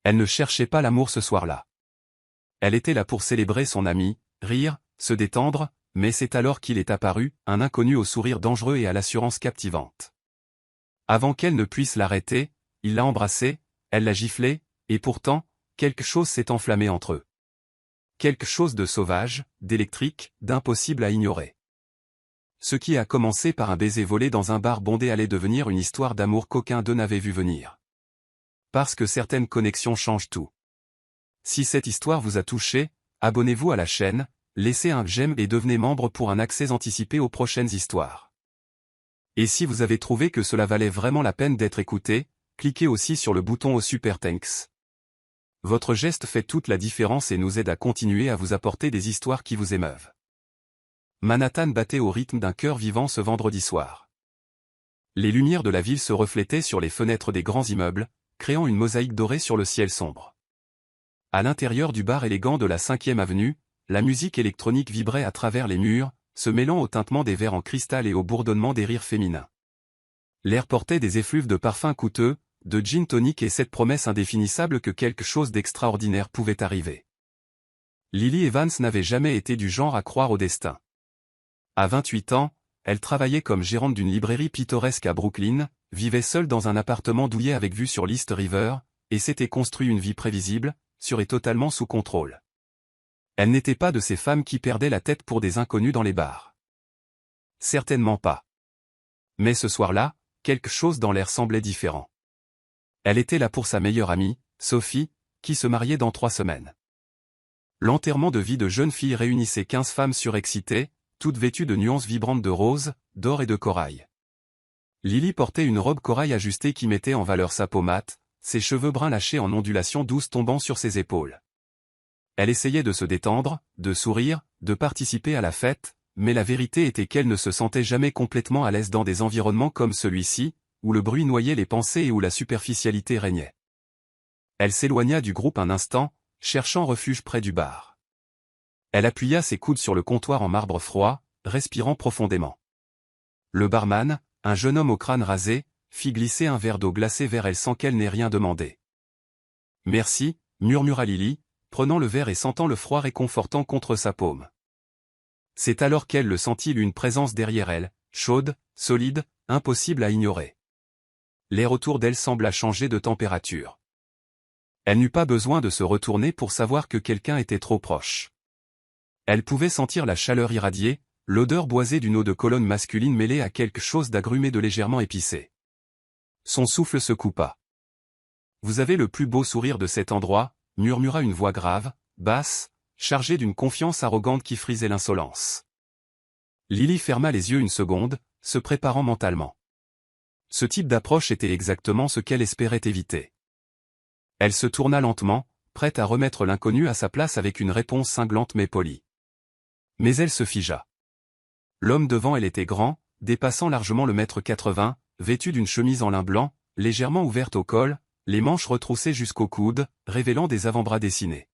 Elle ne cherchait pas l'amour ce soir-là. Elle était là pour célébrer son ami, rire, se détendre, mais c'est alors qu'il est apparu, un inconnu au sourire dangereux et à l'assurance captivante. Avant qu'elle ne puisse l'arrêter, il l'a embrassée, elle l'a giflé, et pourtant, quelque chose s'est enflammé entre eux. Quelque chose de sauvage, d'électrique, d'impossible à ignorer. Ce qui a commencé par un baiser volé dans un bar bondé allait devenir une histoire d'amour qu'aucun d'eux n'avait vu venir. Parce que certaines connexions changent tout. Si cette histoire vous a touché, abonnez-vous à la chaîne, laissez un j'aime et devenez membre pour un accès anticipé aux prochaines histoires. Et si vous avez trouvé que cela valait vraiment la peine d'être écouté, cliquez aussi sur le bouton au Super Thanks. Votre geste fait toute la différence et nous aide à continuer à vous apporter des histoires qui vous émeuvent. Manhattan battait au rythme d'un cœur vivant ce vendredi soir. Les lumières de la ville se reflétaient sur les fenêtres des grands immeubles, créant une mosaïque dorée sur le ciel sombre. À l'intérieur du bar élégant de la 5e avenue, la musique électronique vibrait à travers les murs, se mêlant au tintement des verres en cristal et au bourdonnement des rires féminins. L'air portait des effluves de parfums coûteux, de gin tonic et cette promesse indéfinissable que quelque chose d'extraordinaire pouvait arriver. Lily Evans n'avait jamais été du genre à croire au destin. À 28 ans, elle travaillait comme gérante d'une librairie pittoresque à Brooklyn, vivait seule dans un appartement douillet avec vue sur l'East River, et s'était construit une vie prévisible, sûre et totalement sous contrôle. Elle n'était pas de ces femmes qui perdaient la tête pour des inconnus dans les bars. Certainement pas. Mais ce soir-là, quelque chose dans l'air semblait différent. Elle était là pour sa meilleure amie, Sophie, qui se mariait dans 3 semaines. L'enterrement de vie de jeune fille réunissait 15 femmes surexcitées, toutes vêtues de nuances vibrantes de rose, d'or et de corail. Lily portait une robe corail ajustée qui mettait en valeur sa peau mate, ses cheveux bruns lâchés en ondulations douces tombant sur ses épaules. Elle essayait de se détendre, de sourire, de participer à la fête, mais la vérité était qu'elle ne se sentait jamais complètement à l'aise dans des environnements comme celui-ci, où le bruit noyait les pensées et où la superficialité régnait. Elle s'éloigna du groupe un instant, cherchant refuge près du bar. Elle appuya ses coudes sur le comptoir en marbre froid, respirant profondément. Le barman, un jeune homme au crâne rasé, fit glisser un verre d'eau glacée vers elle sans qu'elle n'ait rien demandé. « Merci », murmura Lily, prenant le verre et sentant le froid réconfortant contre sa paume. C'est alors qu'elle le sentit une présence derrière elle, chaude, solide, impossible à ignorer. L'air autour d'elle sembla changer de température. Elle n'eut pas besoin de se retourner pour savoir que quelqu'un était trop proche. Elle pouvait sentir la chaleur irradiée, l'odeur boisée d'une eau de Cologne masculine mêlée à quelque chose d'agrumé de légèrement épicé. Son souffle se coupa. « Vous avez le plus beau sourire de cet endroit », murmura une voix grave, basse, chargée d'une confiance arrogante qui frisait l'insolence. Lily ferma les yeux une seconde, se préparant mentalement. Ce type d'approche était exactement ce qu'elle espérait éviter. Elle se tourna lentement, prête à remettre l'inconnu à sa place avec une réponse cinglante mais polie. Mais elle se figea. L'homme devant elle était grand, dépassant largement le 1m80, vêtu d'une chemise en lin blanc, légèrement ouverte au col, les manches retroussées jusqu'au coude, révélant des avant-bras dessinés.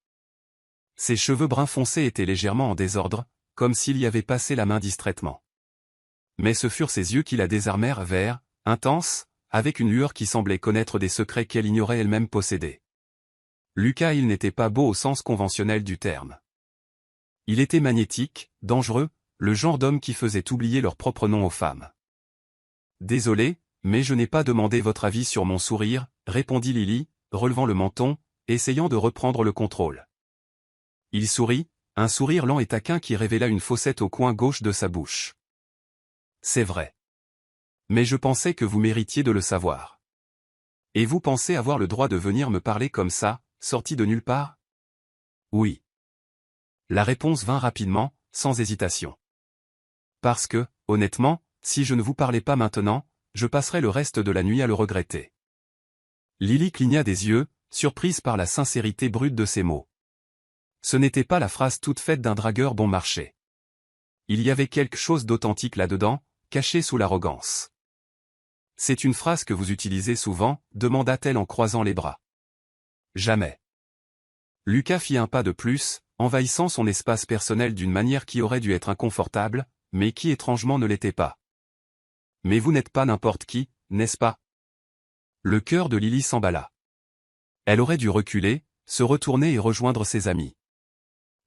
Ses cheveux bruns foncés étaient légèrement en désordre, comme s'il y avait passé la main distraitement. Mais ce furent ses yeux qui la désarmèrent verts, intenses, avec une lueur qui semblait connaître des secrets qu'elle ignorait elle-même posséder. Lucas, il n'était pas beau au sens conventionnel du terme. Il était magnétique, dangereux, le genre d'homme qui faisait oublier leur propre nom aux femmes. « Désolé, mais je n'ai pas demandé votre avis sur mon sourire », répondit Lily, relevant le menton, essayant de reprendre le contrôle. Il sourit, un sourire lent et taquin qui révéla une fossette au coin gauche de sa bouche. « C'est vrai. Mais je pensais que vous méritiez de le savoir. Et vous pensez avoir le droit de venir me parler comme ça, sorti de nulle part ? » Oui. La réponse vint rapidement, sans hésitation. Parce que, honnêtement, si je ne vous parlais pas maintenant, je passerai le reste de la nuit à le regretter. Lily cligna des yeux, surprise par la sincérité brute de ses mots. Ce n'était pas la phrase toute faite d'un dragueur bon marché. Il y avait quelque chose d'authentique là-dedans, caché sous l'arrogance. « C'est une phrase que vous utilisez souvent ?» demanda-t-elle en croisant les bras. « Jamais. » Lucas fit un pas de plus, envahissant son espace personnel d'une manière qui aurait dû être inconfortable, mais qui étrangement ne l'était pas. « Mais vous n'êtes pas n'importe qui, n'est-ce pas ?» Le cœur de Lily s'emballa. Elle aurait dû reculer, se retourner et rejoindre ses amis.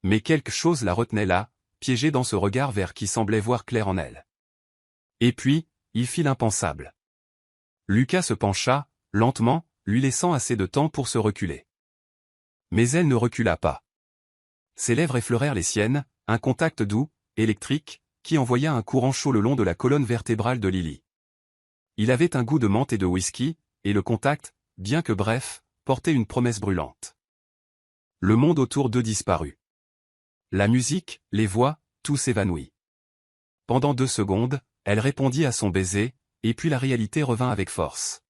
Mais quelque chose la retenait là, piégée dans ce regard vert qui semblait voir clair en elle. Et puis, il fit l'impensable. Lucas se pencha, lentement, lui laissant assez de temps pour se reculer. Mais elle ne recula pas. Ses lèvres effleurèrent les siennes, un contact doux, électrique, qui envoya un courant chaud le long de la colonne vertébrale de Lily. Il avait un goût de menthe et de whisky, et le contact, bien que bref, portait une promesse brûlante. Le monde autour d'eux disparut. La musique, les voix, tout s'évanouit. Pendant 2 secondes, elle répondit à son baiser, et puis la réalité revint avec force.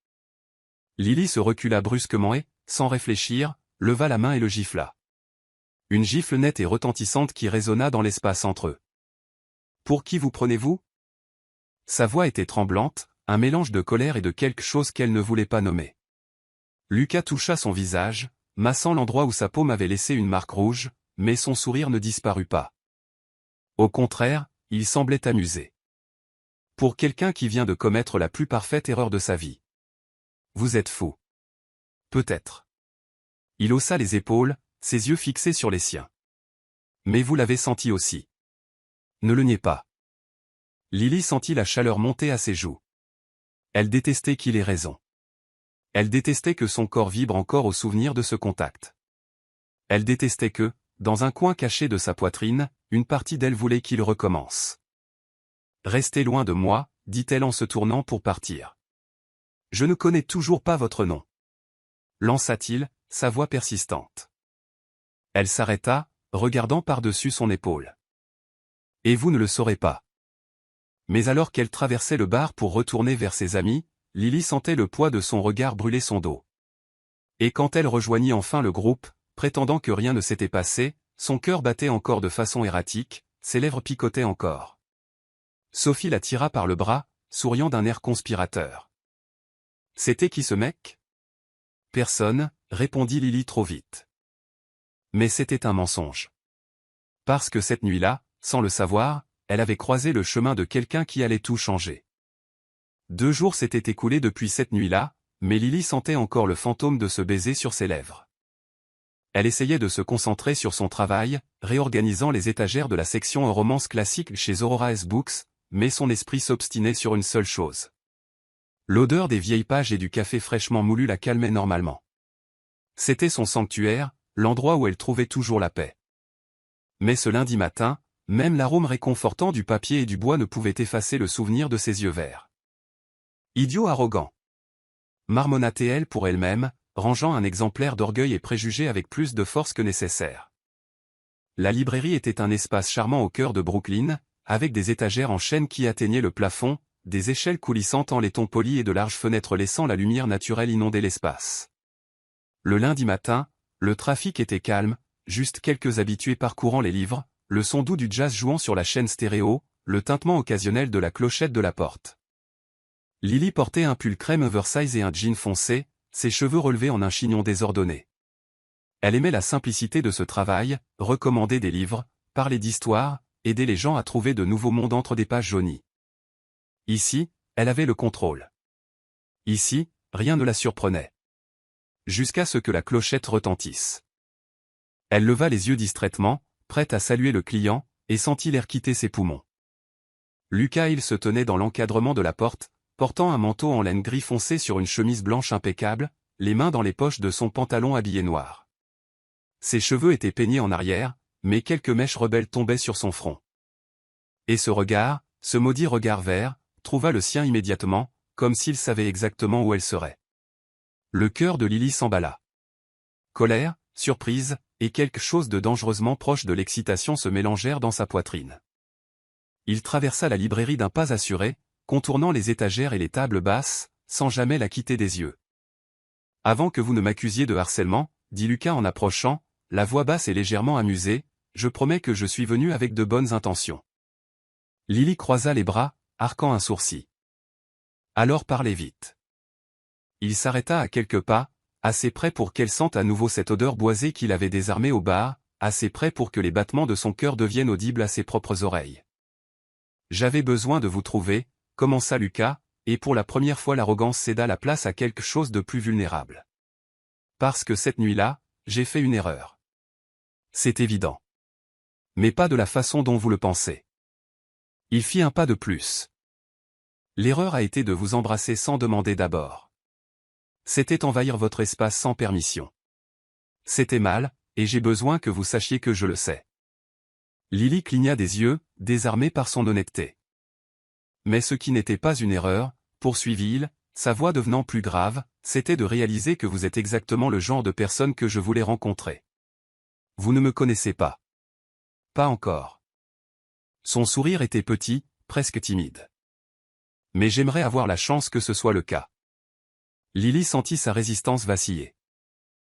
Lily se recula brusquement et, sans réfléchir, leva la main et le gifla. Une gifle nette et retentissante qui résonna dans l'espace entre eux. « Pour qui vous prenez-vous » Sa voix était tremblante, un mélange de colère et de quelque chose qu'elle ne voulait pas nommer. Lucas toucha son visage, massant l'endroit où sa paume avait laissé une marque rouge, mais son sourire ne disparut pas. Au contraire, il semblait amusé. Pour quelqu'un qui vient de commettre la plus parfaite erreur de sa vie. Vous êtes fou. Peut-être. Il haussa les épaules, ses yeux fixés sur les siens. Mais vous l'avez senti aussi. Ne le niez pas. Lily sentit la chaleur monter à ses joues. Elle détestait qu'il ait raison. Elle détestait que son corps vibre encore au souvenir de ce contact. Elle détestait que, dans un coin caché de sa poitrine, une partie d'elle voulait qu'il recommence. « Restez loin de moi, dit-elle en se tournant pour partir. Je ne connais toujours pas votre nom. Lança-t-il, sa voix persistante. Elle s'arrêta, regardant par-dessus son épaule. Et vous ne le saurez pas. Mais alors qu'elle traversait le bar pour retourner vers ses amis, Lily sentait le poids de son regard brûler son dos. Et quand elle rejoignit enfin le groupe, prétendant que rien ne s'était passé, son cœur battait encore de façon erratique, ses lèvres picotaient encore. Sophie la tira par le bras, souriant d'un air conspirateur. « C'était qui ce mec » ? « Personne, répondit Lily trop vite. Mais c'était un mensonge. Parce que cette nuit-là, sans le savoir, elle avait croisé le chemin de quelqu'un qui allait tout changer. 2 jours s'étaient écoulés depuis cette nuit-là, mais Lily sentait encore le fantôme de ce baiser sur ses lèvres. Elle essayait de se concentrer sur son travail, réorganisant les étagères de la section en romance classique chez Aurora S Books, mais son esprit s'obstinait sur une seule chose. L'odeur des vieilles pages et du café fraîchement moulu la calmait normalement. C'était son sanctuaire, l'endroit où elle trouvait toujours la paix. Mais ce lundi matin, même l'arôme réconfortant du papier et du bois ne pouvait effacer le souvenir de ses yeux verts. Idiot arrogant. Marmonna-t-elle pour elle-même, rangeant un exemplaire d'orgueil et préjugés avec plus de force que nécessaire. La librairie était un espace charmant au cœur de Brooklyn, avec des étagères en chêne qui atteignaient le plafond, des échelles coulissantes en laiton poli et de larges fenêtres laissant la lumière naturelle inonder l'espace. Le lundi matin, le trafic était calme, juste quelques habitués parcourant les livres, le son doux du jazz jouant sur la chaîne stéréo, le tintement occasionnel de la clochette de la porte. Lily portait un pull crème oversize et un jean foncé, ses cheveux relevés en un chignon désordonné. Elle aimait la simplicité de ce travail, recommander des livres, parler d'histoire, aider les gens à trouver de nouveaux mondes entre des pages jaunies. Ici, elle avait le contrôle. Ici, rien ne la surprenait. Jusqu'à ce que la clochette retentisse. Elle leva les yeux distraitement, prête à saluer le client, et sentit l'air quitter ses poumons. Lucas il se tenait dans l'encadrement de la porte, portant un manteau en laine gris foncé sur une chemise blanche impeccable, les mains dans les poches de son pantalon habillé noir. Ses cheveux étaient peignés en arrière, mais quelques mèches rebelles tombaient sur son front. Et ce regard, ce maudit regard vert, trouva le sien immédiatement, comme s'il savait exactement où elle serait. Le cœur de Lily s'emballa. Colère, surprise, et quelque chose de dangereusement proche de l'excitation se mélangèrent dans sa poitrine. Il traversa la librairie d'un pas assuré, contournant les étagères et les tables basses, sans jamais la quitter des yeux. « Avant que vous ne m'accusiez de harcèlement, dit Lucas en approchant, la voix basse et légèrement amusée, je promets que je suis venu avec de bonnes intentions. » Lily croisa les bras, arquant un sourcil. Alors parlez vite. Il s'arrêta à quelques pas, assez près pour qu'elle sente à nouveau cette odeur boisée qui l'avait désarmé au bar, assez près pour que les battements de son cœur deviennent audibles à ses propres oreilles. « J'avais besoin de vous trouver, commença Lucas, et pour la première fois l'arrogance céda la place à quelque chose de plus vulnérable. Parce que cette nuit-là, j'ai fait une erreur. C'est évident. Mais pas de la façon dont vous le pensez. Il fit un pas de plus. L'erreur a été de vous embrasser sans demander d'abord. C'était envahir votre espace sans permission. C'était mal, et j'ai besoin que vous sachiez que je le sais. Lily cligna des yeux, désarmée par son honnêteté. Mais ce qui n'était pas une erreur, poursuivit-il, sa voix devenant plus grave, c'était de réaliser que vous êtes exactement le genre de personne que je voulais rencontrer. Vous ne me connaissez pas. Pas encore. Son sourire était petit, presque timide. Mais j'aimerais avoir la chance que ce soit le cas. Lily sentit sa résistance vaciller.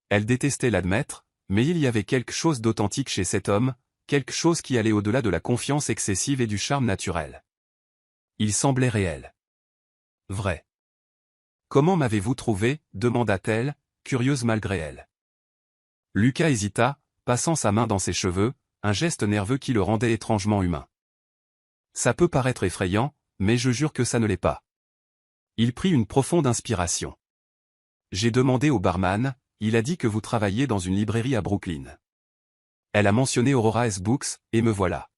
Elle détestait l'admettre, mais il y avait quelque chose d'authentique chez cet homme, quelque chose qui allait au-delà de la confiance excessive et du charme naturel. Il semblait réel. Vrai. Comment m'avez-vous trouvé, demanda-t-elle, curieuse malgré elle. Lucas hésita, passant sa main dans ses cheveux, un geste nerveux qui le rendait étrangement humain. Ça peut paraître effrayant, mais je jure que ça ne l'est pas. Il prit une profonde inspiration. J'ai demandé au barman, il a dit que vous travailliez dans une librairie à Brooklyn. Elle a mentionné Aurora S. Books, et me voilà.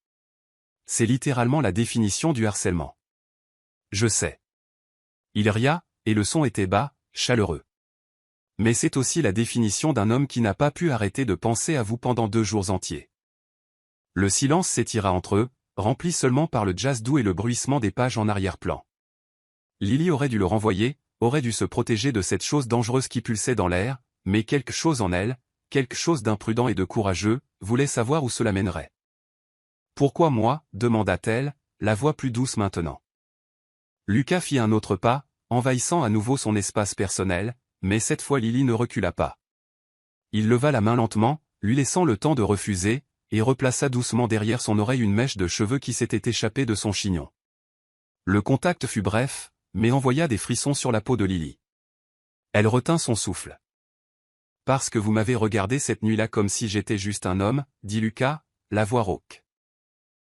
C'est littéralement la définition du harcèlement. Je sais. Il ria, et le son était bas, chaleureux. Mais c'est aussi la définition d'un homme qui n'a pas pu arrêter de penser à vous pendant 2 jours entiers. Le silence s'étira entre eux, rempli seulement par le jazz doux et le bruissement des pages en arrière-plan. Lily aurait dû le renvoyer, aurait dû se protéger de cette chose dangereuse qui pulsait dans l'air, mais quelque chose en elle, quelque chose d'imprudent et de courageux, voulait savoir où cela mènerait. « Pourquoi moi » demanda-t-elle, la voix plus douce maintenant. Lucas fit un autre pas, envahissant à nouveau son espace personnel, mais cette fois Lily ne recula pas. Il leva la main lentement, lui laissant le temps de refuser, et replaça doucement derrière son oreille une mèche de cheveux qui s'était échappée de son chignon. Le contact fut bref, mais envoya des frissons sur la peau de Lily. Elle retint son souffle. « Parce que vous m'avez regardé cette nuit-là comme si j'étais juste un homme, dit Lucas, la voix rauque.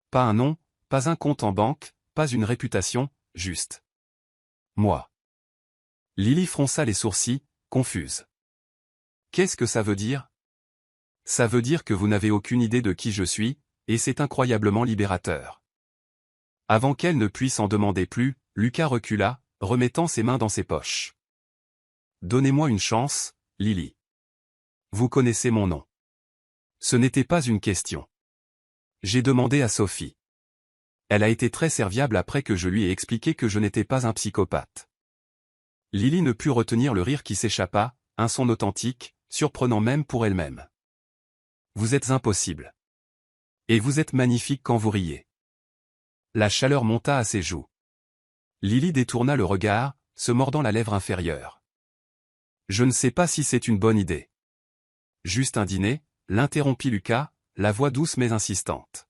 Pas un nom, pas un compte en banque, pas une réputation, juste. Moi. » Lily fronça les sourcils, confuse. « Qu'est-ce que ça veut dire ? » Ça veut dire que vous n'avez aucune idée de qui je suis, et c'est incroyablement libérateur. Avant qu'elle ne puisse en demander plus, Lucas recula, remettant ses mains dans ses poches. Donnez-moi une chance, Lily. Vous connaissez mon nom. Ce n'était pas une question. J'ai demandé à Sophie. Elle a été très serviable après que je lui ai expliqué que je n'étais pas un psychopathe. Lily ne put retenir le rire qui s'échappa, un son authentique, surprenant même pour elle-même. Vous êtes impossible. Et vous êtes magnifique quand vous riez. La chaleur monta à ses joues. Lily détourna le regard, se mordant la lèvre inférieure. Je ne sais pas si c'est une bonne idée. Juste un dîner, l'interrompit Lucas, la voix douce mais insistante.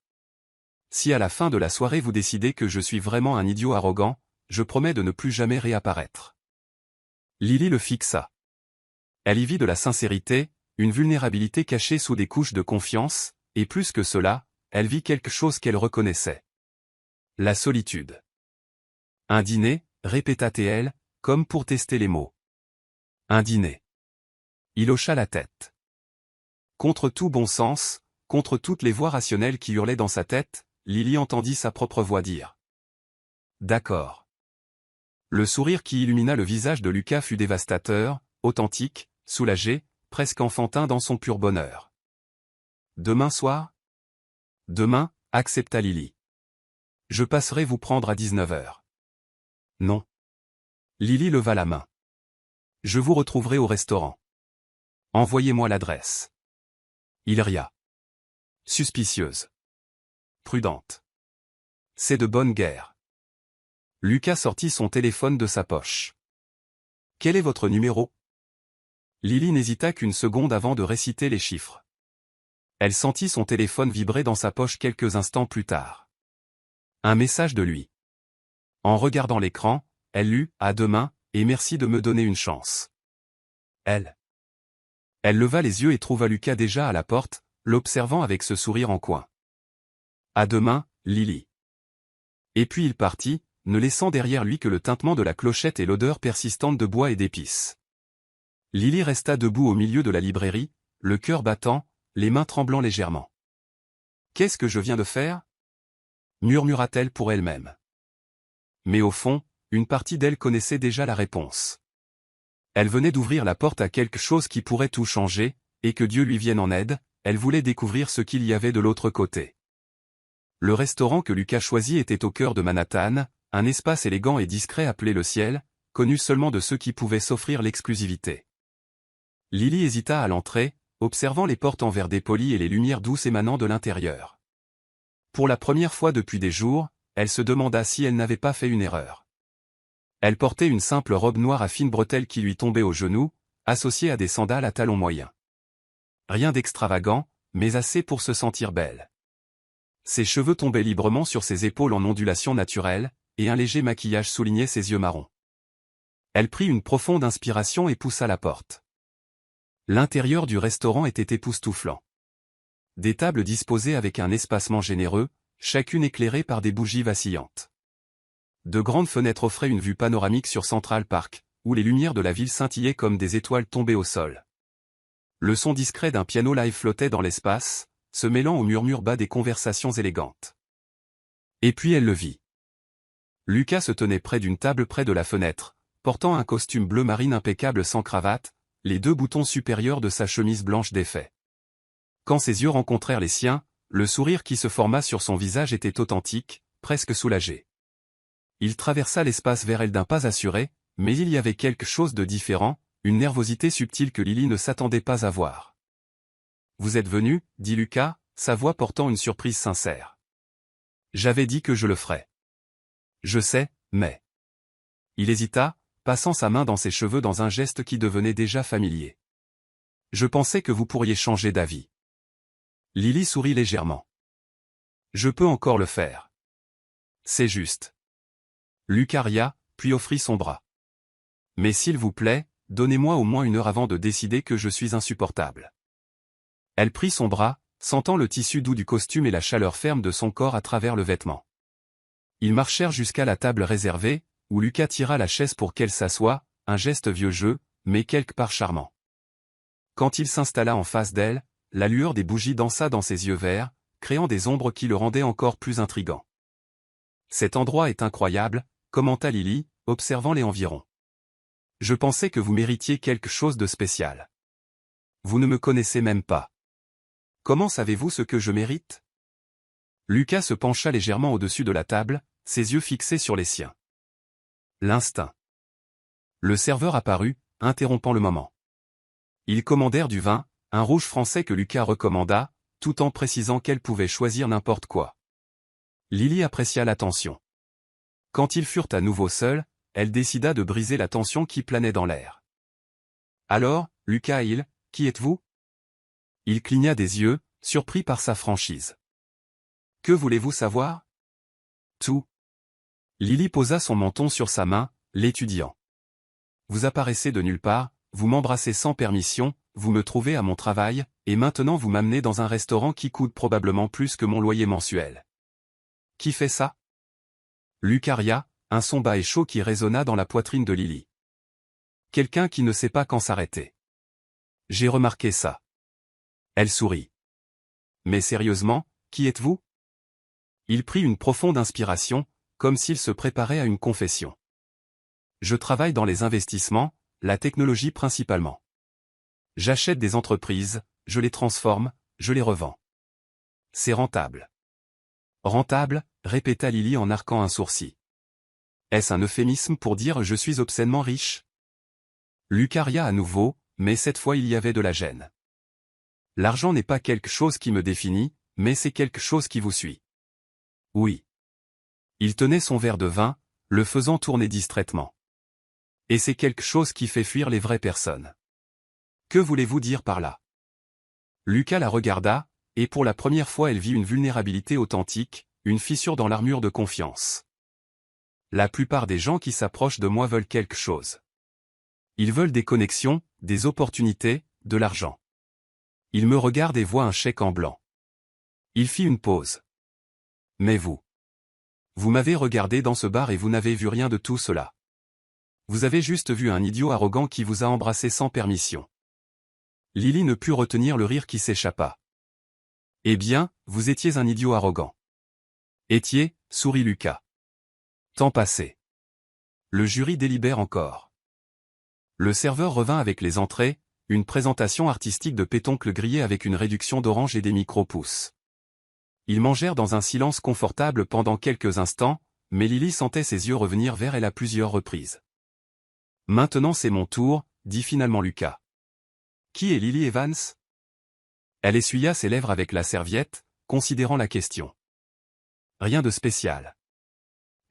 Si à la fin de la soirée vous décidez que je suis vraiment un idiot arrogant, je promets de ne plus jamais réapparaître. Lily le fixa. Elle y vit de la sincérité, une vulnérabilité cachée sous des couches de confiance, et plus que cela, elle vit quelque chose qu'elle reconnaissait. La solitude. Un dîner, répéta-t-elle, comme pour tester les mots. Un dîner. Il hocha la tête. Contre tout bon sens, contre toutes les voix rationnelles qui hurlaient dans sa tête, Lily entendit sa propre voix dire. D'accord. Le sourire qui illumina le visage de Lucas fut dévastateur, authentique, soulagé, presque enfantin dans son pur bonheur. Demain soir ? Demain, accepta Lily. Je passerai vous prendre à 19h. Non. Lily leva la main. Je vous retrouverai au restaurant. Envoyez-moi l'adresse. Il ria. Suspicieuse. Prudente. C'est de bonne guerre. Lucas sortit son téléphone de sa poche. Quel est votre numéro ? Lily n'hésita qu'une seconde avant de réciter les chiffres. Elle sentit son téléphone vibrer dans sa poche quelques instants plus tard. Un message de lui. En regardant l'écran, elle lut « À demain, et merci de me donner une chance. » Elle leva les yeux et trouva Lucas déjà à la porte, l'observant avec ce sourire en coin. « À demain, Lily. » Et puis il partit, ne laissant derrière lui que le tintement de la clochette et l'odeur persistante de bois et d'épices. Lily resta debout au milieu de la librairie, le cœur battant, les mains tremblant légèrement. « Qu'est-ce que je viens de faire ?» murmura-t-elle pour elle-même. Mais au fond, une partie d'elle connaissait déjà la réponse. Elle venait d'ouvrir la porte à quelque chose qui pourrait tout changer, et que Dieu lui vienne en aide, elle voulait découvrir ce qu'il y avait de l'autre côté. Le restaurant que Lucas choisit était au cœur de Manhattan, un espace élégant et discret appelé le Ciel, connu seulement de ceux qui pouvaient s'offrir l'exclusivité. Lily hésita à l'entrée, observant les portes en verre dépoli et les lumières douces émanant de l'intérieur. Pour la première fois depuis des jours, elle se demanda si elle n'avait pas fait une erreur. Elle portait une simple robe noire à fines bretelles qui lui tombait aux genoux, associée à des sandales à talons moyens. Rien d'extravagant, mais assez pour se sentir belle. Ses cheveux tombaient librement sur ses épaules en ondulation naturelle, et un léger maquillage soulignait ses yeux marrons. Elle prit une profonde inspiration et poussa la porte. L'intérieur du restaurant était époustouflant. Des tables disposées avec un espacement généreux, chacune éclairée par des bougies vacillantes. De grandes fenêtres offraient une vue panoramique sur Central Park, où les lumières de la ville scintillaient comme des étoiles tombées au sol. Le son discret d'un piano live flottait dans l'espace, se mêlant au murmure bas des conversations élégantes. Et puis elle le vit. Lucas se tenait près d'une table près de la fenêtre, portant un costume bleu marine impeccable sans cravate, les deux boutons supérieurs de sa chemise blanche défaits. Quand ses yeux rencontrèrent les siens, le sourire qui se forma sur son visage était authentique, presque soulagé. Il traversa l'espace vers elle d'un pas assuré, mais il y avait quelque chose de différent, une nervosité subtile que Lily ne s'attendait pas à voir. « Vous êtes venu ?» dit Lucas, sa voix portant une surprise sincère. « J'avais dit que je le ferais. »« Je sais, mais... » Il hésita, passant sa main dans ses cheveux dans un geste qui devenait déjà familier. « Je pensais que vous pourriez changer d'avis. » Lily sourit légèrement. « Je peux encore le faire. »« C'est juste. » Lucas ria, puis offrit son bras. « Mais s'il vous plaît, donnez-moi au moins une heure avant de décider que je suis insupportable. » Elle prit son bras, sentant le tissu doux du costume et la chaleur ferme de son corps à travers le vêtement. Ils marchèrent jusqu'à la table réservée, où Lucas tira la chaise pour qu'elle s'assoie, un geste vieux jeu, mais quelque part charmant. Quand il s'installa en face d'elle, la lueur des bougies dansa dans ses yeux verts, créant des ombres qui le rendaient encore plus intrigant. « Cet endroit est incroyable », commenta Lily, observant les environs. « Je pensais que vous méritiez quelque chose de spécial. Vous ne me connaissez même pas. Comment savez-vous ce que je mérite ?» Lucas se pencha légèrement au-dessus de la table, ses yeux fixés sur les siens. L'instinct. Le serveur apparut, interrompant le moment. Ils commandèrent du vin, un rouge français que Lucas recommanda, tout en précisant qu'elle pouvait choisir n'importe quoi. Lily apprécia l'attention. Quand ils furent à nouveau seuls, elle décida de briser la tension qui planait dans l'air. « Alors, Lucas, qui êtes-vous » Il cligna des yeux, surpris par sa franchise. « Que voulez-vous savoir ?»« Tout. » Lily posa son menton sur sa main, l'étudiant. « Vous apparaissez de nulle part, vous m'embrassez sans permission, vous me trouvez à mon travail, et maintenant vous m'amenez dans un restaurant qui coûte probablement plus que mon loyer mensuel. Qui fait ça ?» Lucas ria, un son bas et chaud qui résonna dans la poitrine de Lily. « Quelqu'un qui ne sait pas quand s'arrêter. J'ai remarqué ça. » Elle sourit. « Mais sérieusement, qui êtes-vous » Il prit une profonde inspiration, comme s'il se préparait à une confession. « Je travaille dans les investissements, la technologie principalement. J'achète des entreprises, je les transforme, je les revends. C'est rentable. » « Rentable » répéta Lily en arquant un sourcil. « Est-ce un euphémisme pour dire je suis obscènement riche » Lucas ria à nouveau, mais cette fois il y avait de la gêne. « L'argent n'est pas quelque chose qui me définit, mais c'est quelque chose qui vous suit. » Oui. Il tenait son verre de vin, le faisant tourner distraitement. « Et c'est quelque chose qui fait fuir les vraies personnes. » Que voulez-vous dire par là ? Lucas la regarda, et pour la première fois elle vit une vulnérabilité authentique, une fissure dans l'armure de confiance. La plupart des gens qui s'approchent de moi veulent quelque chose. Ils veulent des connexions, des opportunités, de l'argent. Il me regarde et voit un chèque en blanc. Il fit une pause. Mais vous. Vous m'avez regardé dans ce bar et vous n'avez vu rien de tout cela. Vous avez juste vu un idiot arrogant qui vous a embrassé sans permission. Lily ne put retenir le rire qui s'échappa. Eh bien, vous étiez un idiot arrogant. Étiez, sourit Lucas. Temps passé. Le jury délibère encore. Le serveur revint avec les entrées, une présentation artistique de pétoncles grillés avec une réduction d'orange et des micro-pousses. Ils mangèrent dans un silence confortable pendant quelques instants, mais Lily sentait ses yeux revenir vers elle à plusieurs reprises. Maintenant c'est mon tour, dit finalement Lucas. Qui est Lily Evans? Elle essuya ses lèvres avec la serviette, considérant la question. Rien de spécial.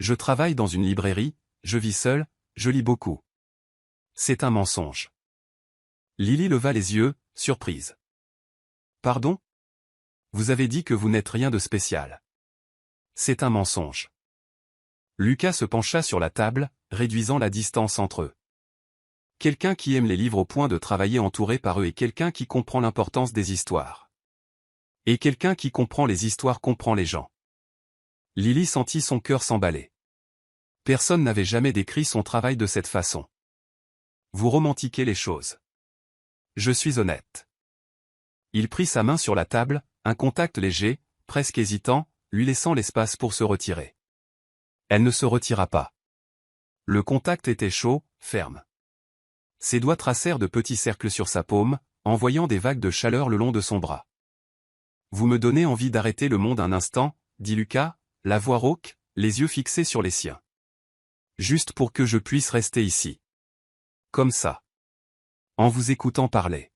Je travaille dans une librairie, je vis seule, je lis beaucoup. C'est un mensonge. Lily leva les yeux, surprise. Pardon? Vous avez dit que vous n'êtes rien de spécial. C'est un mensonge. Lucas se pencha sur la table, réduisant la distance entre eux. Quelqu'un qui aime les livres au point de travailler entouré par eux et quelqu'un qui comprend l'importance des histoires. Et quelqu'un qui comprend les histoires comprend les gens. Lily sentit son cœur s'emballer. Personne n'avait jamais décrit son travail de cette façon. Vous romantiquez les choses. Je suis honnête. Il prit sa main sur la table, un contact léger, presque hésitant, lui laissant l'espace pour se retirer. Elle ne se retira pas. Le contact était chaud, ferme. Ses doigts tracèrent de petits cercles sur sa paume, envoyant des vagues de chaleur le long de son bras. Vous me donnez envie d'arrêter le monde un instant, dit Lucas, la voix rauque, les yeux fixés sur les siens. Juste pour que je puisse rester ici. Comme ça. En vous écoutant parler.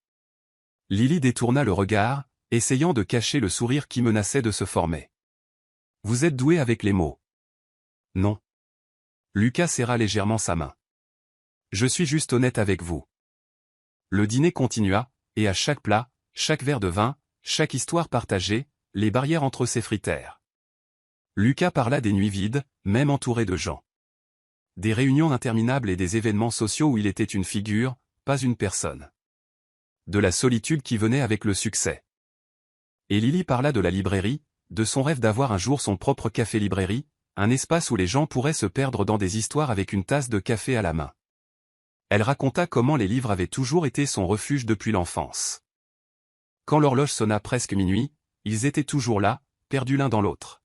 Lily détourna le regard, essayant de cacher le sourire qui menaçait de se former. Vous êtes doué avec les mots. Non. Lucas serra légèrement sa main. Je suis juste honnête avec vous. Le dîner continua, et à chaque plat, chaque verre de vin, chaque histoire partagée, les barrières entre eux s'effritèrent. Lucas parla des nuits vides, même entouré de gens. Des réunions interminables et des événements sociaux où il était une figure, pas une personne. De la solitude qui venait avec le succès. Et Lily parla de la librairie, de son rêve d'avoir un jour son propre café-librairie, un espace où les gens pourraient se perdre dans des histoires avec une tasse de café à la main. Elle raconta comment les livres avaient toujours été son refuge depuis l'enfance. Quand l'horloge sonna presque minuit, ils étaient toujours là, perdus l'un dans l'autre.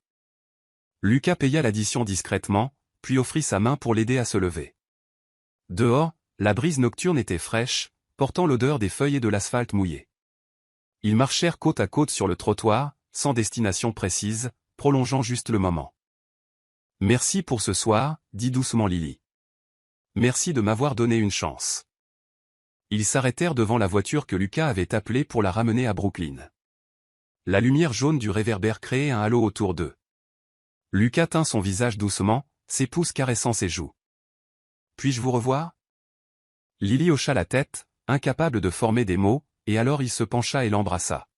Lucas paya l'addition discrètement, puis offrit sa main pour l'aider à se lever. Dehors, la brise nocturne était fraîche, portant l'odeur des feuilles et de l'asphalte mouillé. Ils marchèrent côte à côte sur le trottoir, sans destination précise, prolongeant juste le moment. Merci pour ce soir, dit doucement Lily. Merci de m'avoir donné une chance. Ils s'arrêtèrent devant la voiture que Lucas avait appelée pour la ramener à Brooklyn. La lumière jaune du réverbère créait un halo autour d'eux. Lucas tint son visage doucement, ses pouces caressant ses joues. Puis-je vous revoir? Lily hocha la tête, incapable de former des mots, et alors il se pencha et l'embrassa.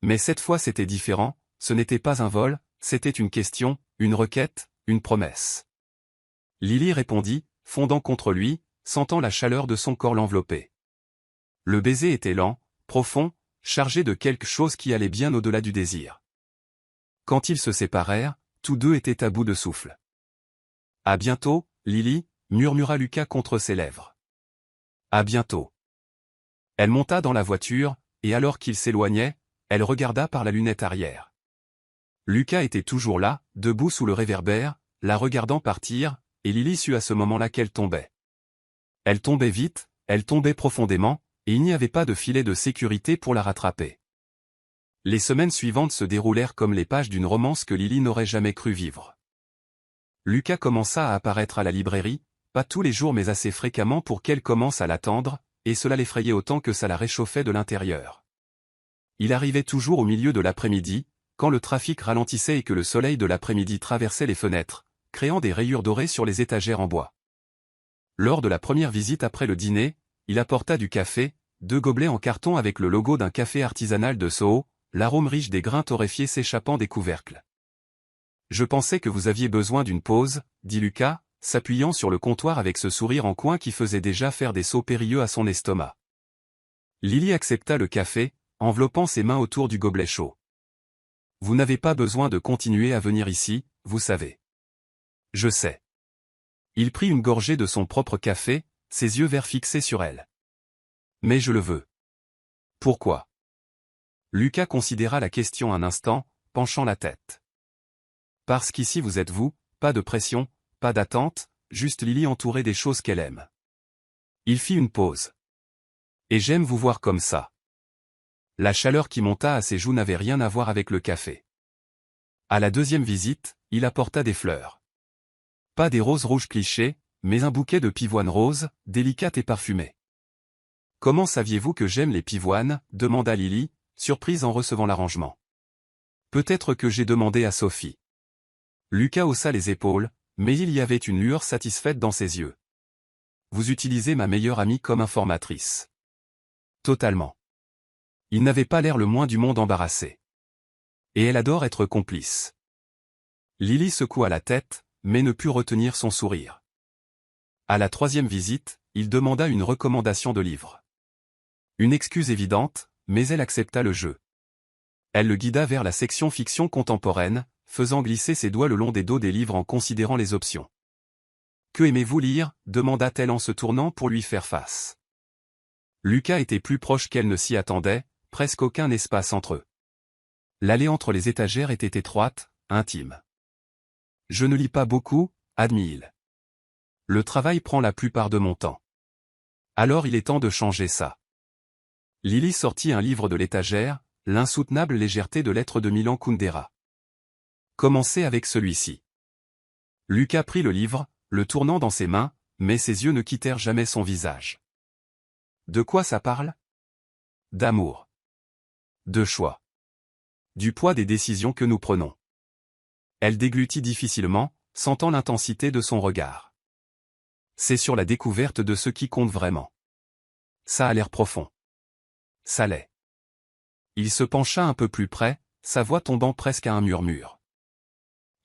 Mais cette fois c'était différent, ce n'était pas un vol, c'était une question, une requête, une promesse. Lily répondit, fondant contre lui, sentant la chaleur de son corps l'envelopper. Le baiser était lent, profond, chargé de quelque chose qui allait bien au-delà du désir. Quand ils se séparèrent, tous deux étaient à bout de souffle. À bientôt, Lily, murmura Lucas contre ses lèvres. À bientôt. Elle monta dans la voiture, et alors qu'il s'éloignait, elle regarda par la lunette arrière. Lucas était toujours là, debout sous le réverbère, la regardant partir, et Lily sut à ce moment-là qu'elle tombait. Elle tombait vite, elle tombait profondément, et il n'y avait pas de filet de sécurité pour la rattraper. Les semaines suivantes se déroulèrent comme les pages d'une romance que Lily n'aurait jamais cru vivre. Lucas commença à apparaître à la librairie, pas tous les jours mais assez fréquemment pour qu'elle commence à l'attendre, et cela l'effrayait autant que ça la réchauffait de l'intérieur. Il arrivait toujours au milieu de l'après-midi, quand le trafic ralentissait et que le soleil de l'après-midi traversait les fenêtres, créant des rayures dorées sur les étagères en bois. Lors de la première visite après le dîner, il apporta du café, 2 gobelets en carton avec le logo d'un café artisanal de Soho, l'arôme riche des grains torréfiés s'échappant des couvercles. Je pensais que vous aviez besoin d'une pause, dit Lucas, s'appuyant sur le comptoir avec ce sourire en coin qui faisait déjà faire des sauts périlleux à son estomac. Lily accepta le café, enveloppant ses mains autour du gobelet chaud. Vous n'avez pas besoin de continuer à venir ici, vous savez. Je sais. Il prit une gorgée de son propre café, ses yeux verts fixés sur elle. Mais je le veux. Pourquoi? Lucas considéra la question un instant, penchant la tête. Parce qu'ici vous êtes vous, pas de pression, pas d'attente, juste Lily entourée des choses qu'elle aime. Il fit une pause. Et j'aime vous voir comme ça. La chaleur qui monta à ses joues n'avait rien à voir avec le café. À la deuxième visite, il apporta des fleurs. Pas des roses rouges clichés, mais un bouquet de pivoines roses, délicates et parfumées. Comment saviez-vous que j'aime les pivoines? Demanda Lily, surprise en recevant l'arrangement. Peut-être que j'ai demandé à Sophie. Lucas haussa les épaules, mais il y avait une lueur satisfaite dans ses yeux. Vous utilisez ma meilleure amie comme informatrice. Totalement. Il n'avait pas l'air le moins du monde embarrassé. Et elle adore être complice. Lily secoua la tête, mais ne put retenir son sourire. À la troisième visite, il demanda une recommandation de livre. Une excuse évidente, mais elle accepta le jeu. Elle le guida vers la section fiction contemporaine, faisant glisser ses doigts le long des dos des livres en considérant les options. « Que aimez-vous lire » demanda-t-elle en se tournant pour lui faire face. Lucas était plus proche qu'elle ne s'y attendait, presque aucun espace entre eux. L'allée entre les étagères était étroite, intime. « Je ne lis pas beaucoup, admit-il. Le travail prend la plupart de mon temps. Alors il est temps de changer ça. » Lily sortit un livre de l'étagère, L'insoutenable légèreté de l'être de Milan Kundera. Commencez avec celui-ci. Lucas prit le livre, le tournant dans ses mains, mais ses yeux ne quittèrent jamais son visage. De quoi ça parle? D'amour. De choix. Du poids des décisions que nous prenons. Elle déglutit difficilement, sentant l'intensité de son regard. C'est sur la découverte de ce qui compte vraiment. Ça a l'air profond. Ça l'est. Il se pencha un peu plus près, sa voix tombant presque à un murmure.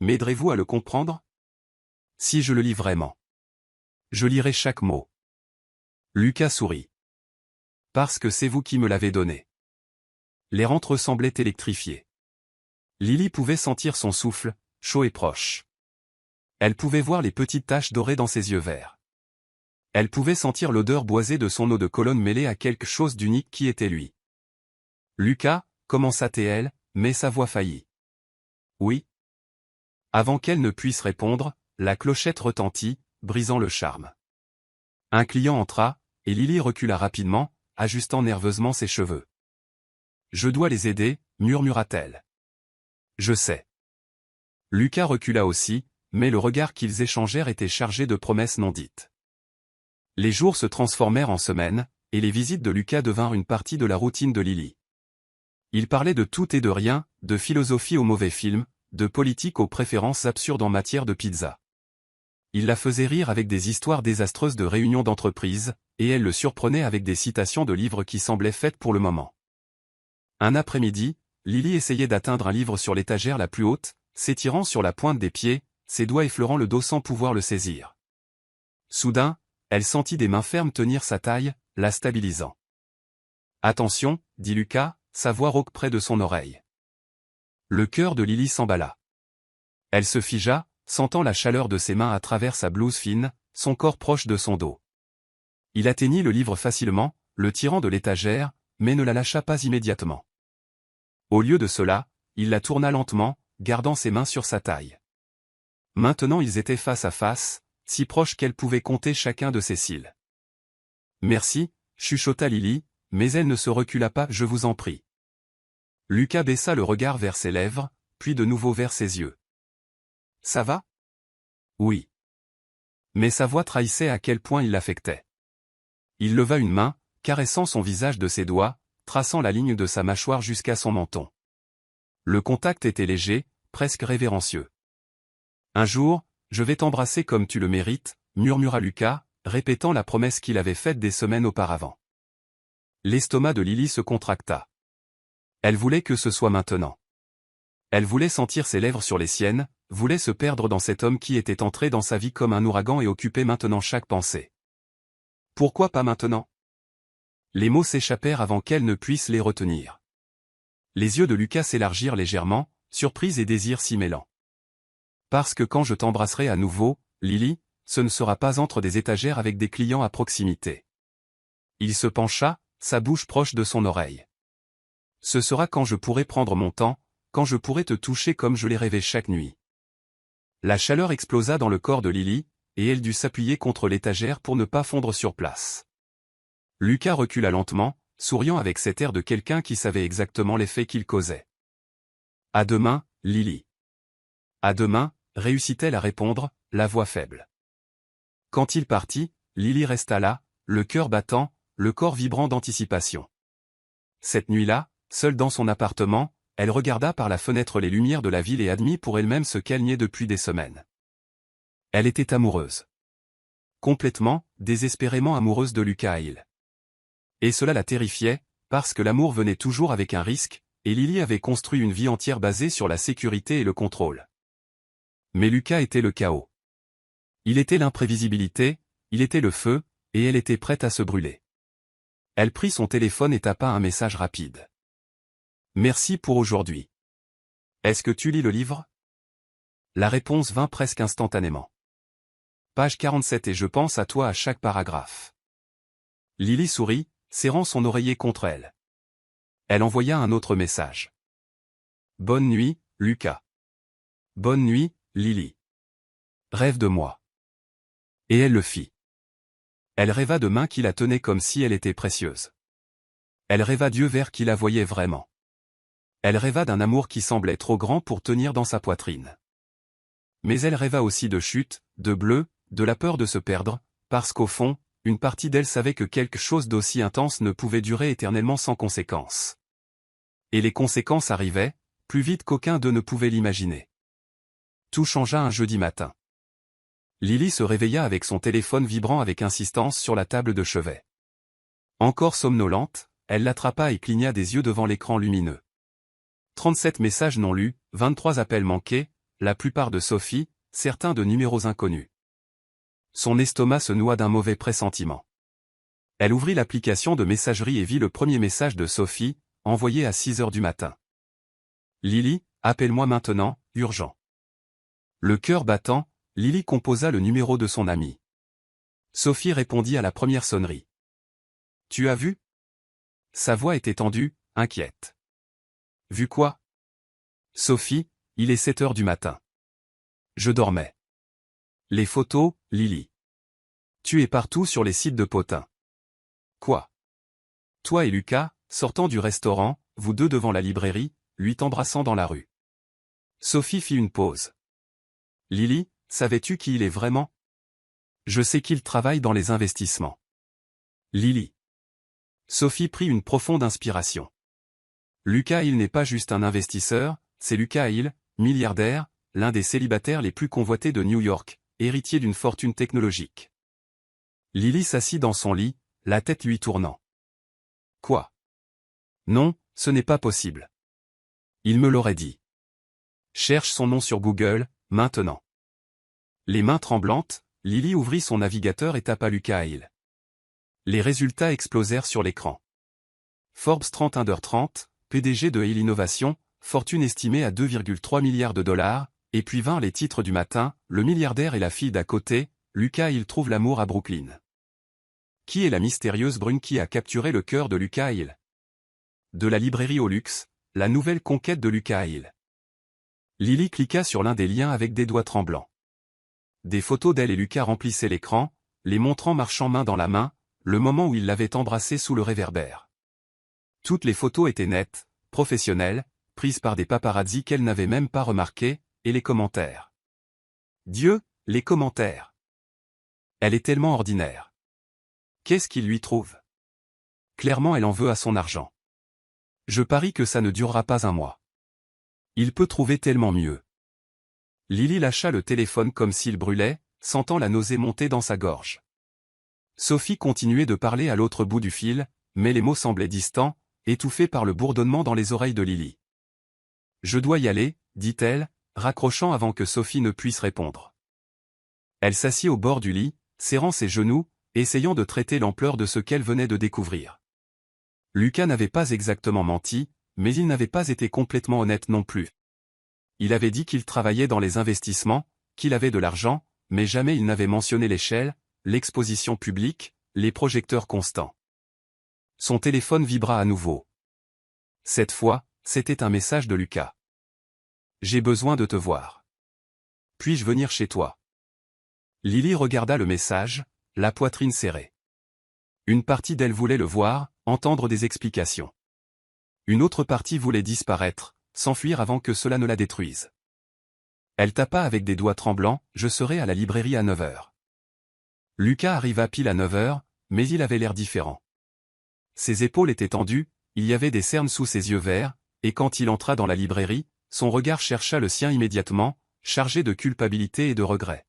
M'aiderez-vous à le comprendre? Si je le lis vraiment. Je lirai chaque mot. Lucas sourit. Parce que c'est vous qui me l'avez donné. Les rentres semblaient électrifiées. Lily pouvait sentir son souffle, chaud et proche. Elle pouvait voir les petites taches dorées dans ses yeux verts. Elle pouvait sentir l'odeur boisée de son eau de Cologne mêlée à quelque chose d'unique qui était lui. Lucas, commença-t-elle, mais sa voix faillit. Oui. Avant qu'elle ne puisse répondre, la clochette retentit, brisant le charme. Un client entra, et Lily recula rapidement, ajustant nerveusement ses cheveux. Je dois les aider, murmura-t-elle. Je sais. Lucas recula aussi, mais le regard qu'ils échangèrent était chargé de promesses non dites. Les jours se transformèrent en semaines, et les visites de Lucas devinrent une partie de la routine de Lily. Il parlait de tout et de rien, de philosophie aux mauvais films, de politique aux préférences absurdes en matière de pizza. Il la faisait rire avec des histoires désastreuses de réunions d'entreprise, et elle le surprenait avec des citations de livres qui semblaient faites pour le moment. Un après-midi, Lily essayait d'atteindre un livre sur l'étagère la plus haute, s'étirant sur la pointe des pieds, ses doigts effleurant le dos sans pouvoir le saisir. Soudain, elle sentit des mains fermes tenir sa taille, la stabilisant. « Attention » dit Lucas, sa voix rauque près de son oreille. Le cœur de Lily s'emballa. Elle se figea, sentant la chaleur de ses mains à travers sa blouse fine, son corps proche de son dos. Il atteignit le livre facilement, le tirant de l'étagère, mais ne la lâcha pas immédiatement. Au lieu de cela, il la tourna lentement, gardant ses mains sur sa taille. Maintenant ils étaient face à face, si proches qu'elle pouvait compter chacun de ses cils. « Merci » chuchota Lily, mais elle ne se recula pas, « je vous en prie. » Lucas baissa le regard vers ses lèvres, puis de nouveau vers ses yeux. « Ça va? » Oui. Mais sa voix trahissait à quel point il l'affectait. Il leva une main, caressant son visage de ses doigts, traçant la ligne de sa mâchoire jusqu'à son menton. Le contact était léger, presque révérencieux. « Un jour, je vais t'embrasser comme tu le mérites, » murmura Lucas, répétant la promesse qu'il avait faite des semaines auparavant. L'estomac de Lily se contracta. Elle voulait que ce soit maintenant. Elle voulait sentir ses lèvres sur les siennes, voulait se perdre dans cet homme qui était entré dans sa vie comme un ouragan et occupait maintenant chaque pensée. Pourquoi pas maintenant? Les mots s'échappèrent avant qu'elle ne puisse les retenir. Les yeux de Lucas s'élargirent légèrement, surprise et désir s'y mêlant. Parce que quand je t'embrasserai à nouveau, Lily, ce ne sera pas entre des étagères avec des clients à proximité. Il se pencha, sa bouche proche de son oreille. Ce sera quand je pourrai prendre mon temps, quand je pourrai te toucher comme je l'ai rêvé chaque nuit. La chaleur explosa dans le corps de Lily, et elle dut s'appuyer contre l'étagère pour ne pas fondre sur place. Lucas recula lentement, souriant avec cet air de quelqu'un qui savait exactement l'effet qu'il causait. « À demain, Lily. »« À demain », réussit-elle à répondre, la voix faible. Quand il partit, Lily resta là, le cœur battant, le corps vibrant d'anticipation. Cette nuit-là, seule dans son appartement, elle regarda par la fenêtre les lumières de la ville et admit pour elle-même ce qu'elle niait depuis des semaines. Elle était amoureuse. Complètement, désespérément amoureuse de Lucas Hill. Et cela la terrifiait, parce que l'amour venait toujours avec un risque, et Lily avait construit une vie entière basée sur la sécurité et le contrôle. Mais Lucas était le chaos. Il était l'imprévisibilité, il était le feu, et elle était prête à se brûler. Elle prit son téléphone et tapa un message rapide. « Merci pour aujourd'hui. Est-ce que tu lis le livre ?» La réponse vint presque instantanément. Page 47 et je pense à toi à chaque paragraphe. Lily sourit, serrant son oreiller contre elle. Elle envoya un autre message. Bonne nuit, Lucas. Bonne nuit, Lily. Rêve de moi. Et elle le fit. Elle rêva de mains qui la tenaient comme si elle était précieuse. Elle rêva d'yeux verts qui la voyaient vraiment. Elle rêva d'un amour qui semblait trop grand pour tenir dans sa poitrine. Mais elle rêva aussi de chute, de bleu, de la peur de se perdre, parce qu'au fond, une partie d'elle savait que quelque chose d'aussi intense ne pouvait durer éternellement sans conséquences. Et les conséquences arrivaient, plus vite qu'aucun d'eux ne pouvait l'imaginer. Tout changea un jeudi matin. Lily se réveilla avec son téléphone vibrant avec insistance sur la table de chevet. Encore somnolente, elle l'attrapa et cligna des yeux devant l'écran lumineux. 37 messages non lus, 23 appels manqués, la plupart de Sophie, certains de numéros inconnus. Son estomac se noua d'un mauvais pressentiment. Elle ouvrit l'application de messagerie et vit le premier message de Sophie, envoyé à 6 heures du matin. « Lily, appelle-moi maintenant, urgent. » Le cœur battant, Lily composa le numéro de son amie. Sophie répondit à la première sonnerie. « Tu as vu ?» Sa voix était tendue, inquiète. « Vu quoi ?»« Sophie, il est 7 heures du matin. » Je dormais. « Les photos, Lily. Tu es partout sur les sites de potins. »« Quoi ?» Toi et Lucas, sortant du restaurant, vous deux devant la librairie, lui t'embrassant dans la rue. Sophie fit une pause. « Lily, savais-tu qui il est vraiment ? » Je sais qu'il travaille dans les investissements. Lily. Sophie prit une profonde inspiration. Lucas Hill n'est pas juste un investisseur, c'est Lucas Hill, milliardaire, l'un des célibataires les plus convoités de New York, héritier d'une fortune technologique. Lily s'assit dans son lit, la tête lui tournant. Quoi ? Non, ce n'est pas possible. Il me l'aurait dit. Cherche son nom sur Google, maintenant. Les mains tremblantes, Lily ouvrit son navigateur et tapa Lucas Hill. Les résultats explosèrent sur l'écran. Forbes 30 Under 30, PDG de Hill Innovation, fortune estimée à 2,3 milliards de dollars, et puis vinrent les titres du matin, le milliardaire et la fille d'à côté, Lucas Hill trouve l'amour à Brooklyn. Qui est la mystérieuse brune qui a capturé le cœur de Lucas Hill? De la librairie au luxe, la nouvelle conquête de Lucas Hill. Lily cliqua sur l'un des liens avec des doigts tremblants. Des photos d'elle et Lucas remplissaient l'écran, les montrant marchant main dans la main, le moment où il l'avait embrassée sous le réverbère. Toutes les photos étaient nettes, professionnelles, prises par des paparazzis qu'elle n'avait même pas remarqués, et les commentaires. Dieu, les commentaires. Elle est tellement ordinaire. Qu'est-ce qu'il lui trouve? Clairement elle en veut à son argent. Je parie que ça ne durera pas un mois. Il peut trouver tellement mieux. Lily lâcha le téléphone comme s'il brûlait, sentant la nausée monter dans sa gorge. Sophie continuait de parler à l'autre bout du fil, mais les mots semblaient distants, étouffés par le bourdonnement dans les oreilles de Lily. « Je dois y aller, » dit-elle, raccrochant avant que Sophie ne puisse répondre. Elle s'assit au bord du lit, serrant ses genoux, essayant de traiter l'ampleur de ce qu'elle venait de découvrir. Lucas n'avait pas exactement menti, mais il n'avait pas été complètement honnête non plus. Il avait dit qu'il travaillait dans les investissements, qu'il avait de l'argent, mais jamais il n'avait mentionné l'échelle, l'exposition publique, les projecteurs constants. Son téléphone vibra à nouveau. Cette fois, c'était un message de Lucas. « J'ai besoin de te voir. Puis-je venir chez toi ?» Lily regarda le message, la poitrine serrée. Une partie d'elle voulait le voir, entendre des explications. Une autre partie voulait disparaître, s'enfuir avant que cela ne la détruise. Elle tapa avec des doigts tremblants, « Je serai à la librairie à 9 heures. » Lucas arriva pile à 9 heures, mais il avait l'air différent. Ses épaules étaient tendues, il y avait des cernes sous ses yeux verts, et quand il entra dans la librairie, son regard chercha le sien immédiatement, chargé de culpabilité et de regret.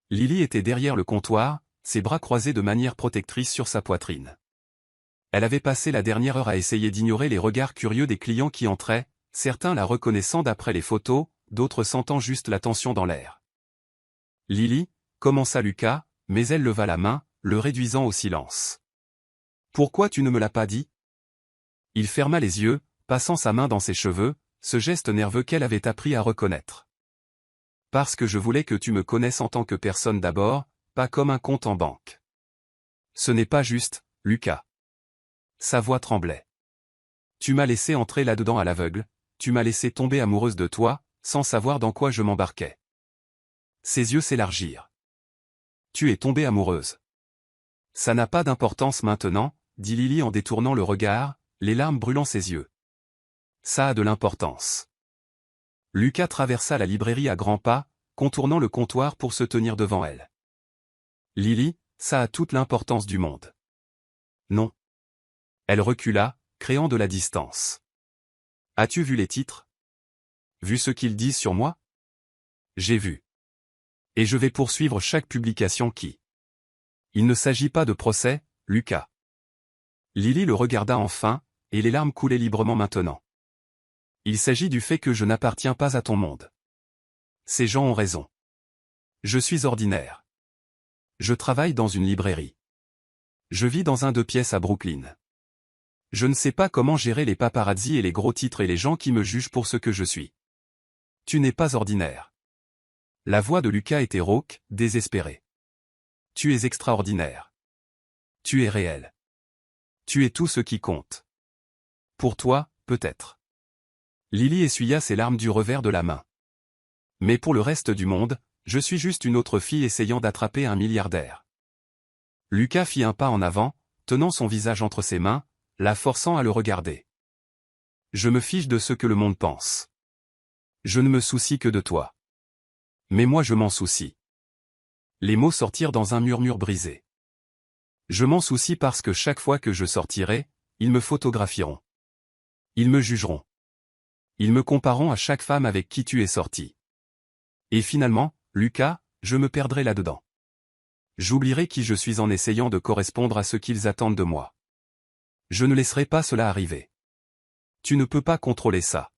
Lily était derrière le comptoir, ses bras croisés de manière protectrice sur sa poitrine. Elle avait passé la dernière heure à essayer d'ignorer les regards curieux des clients qui entraient, certains la reconnaissant d'après les photos, d'autres sentant juste la tension dans l'air. « Lily » commença Lucas, mais elle leva la main, le réduisant au silence. « Pourquoi tu ne me l'as pas dit ?» Il ferma les yeux, passant sa main dans ses cheveux, ce geste nerveux qu'elle avait appris à reconnaître. « Parce que je voulais que tu me connaisses en tant que personne d'abord, pas comme un compte en banque. » « Ce n'est pas juste, Lucas. » Sa voix tremblait. « Tu m'as laissé entrer là-dedans à l'aveugle, tu m'as laissé tomber amoureuse de toi, sans savoir dans quoi je m'embarquais. » Ses yeux s'élargirent. « Tu es tombée amoureuse. »« Ça n'a pas d'importance maintenant, » dit Lily en détournant le regard, les larmes brûlant ses yeux. « Ça a de l'importance. » Lucas traversa la librairie à grands pas, contournant le comptoir pour se tenir devant elle. « Lily, ça a toute l'importance du monde. » « Non. » Elle recula, créant de la distance. « As-tu vu les titres? Vu ce qu'ils disent sur moi? » « J'ai vu. Et je vais poursuivre chaque publication qui... » « Il ne s'agit pas de procès, Lucas. » Lily le regarda enfin, et les larmes coulaient librement maintenant. « Il s'agit du fait que je n'appartiens pas à ton monde. Ces gens ont raison. Je suis ordinaire. Je travaille dans une librairie. Je vis dans un 2 pièces à Brooklyn. Je ne sais pas comment gérer les paparazzis et les gros titres et les gens qui me jugent pour ce que je suis. Tu n'es pas ordinaire. » La voix de Lucas était rauque, désespérée. « Tu es extraordinaire. Tu es réel. Tu es tout ce qui compte. Pour toi, peut-être. » Lily essuya ses larmes du revers de la main. « Mais pour le reste du monde, je suis juste une autre fille essayant d'attraper un milliardaire. » Lucas fit un pas en avant, tenant son visage entre ses mains, la forçant à le regarder. « Je me fiche de ce que le monde pense. Je ne me soucie que de toi. Mais moi je m'en soucie. » Les mots sortirent dans un murmure brisé. « Je m'en soucie parce que chaque fois que je sortirai, ils me photographieront. Ils me jugeront. Ils me compareront à chaque femme avec qui tu es sorti. Et finalement, Lucas, je me perdrai là-dedans. J'oublierai qui je suis en essayant de correspondre à ce qu'ils attendent de moi. Je ne laisserai pas cela arriver. Tu ne peux pas contrôler ça. »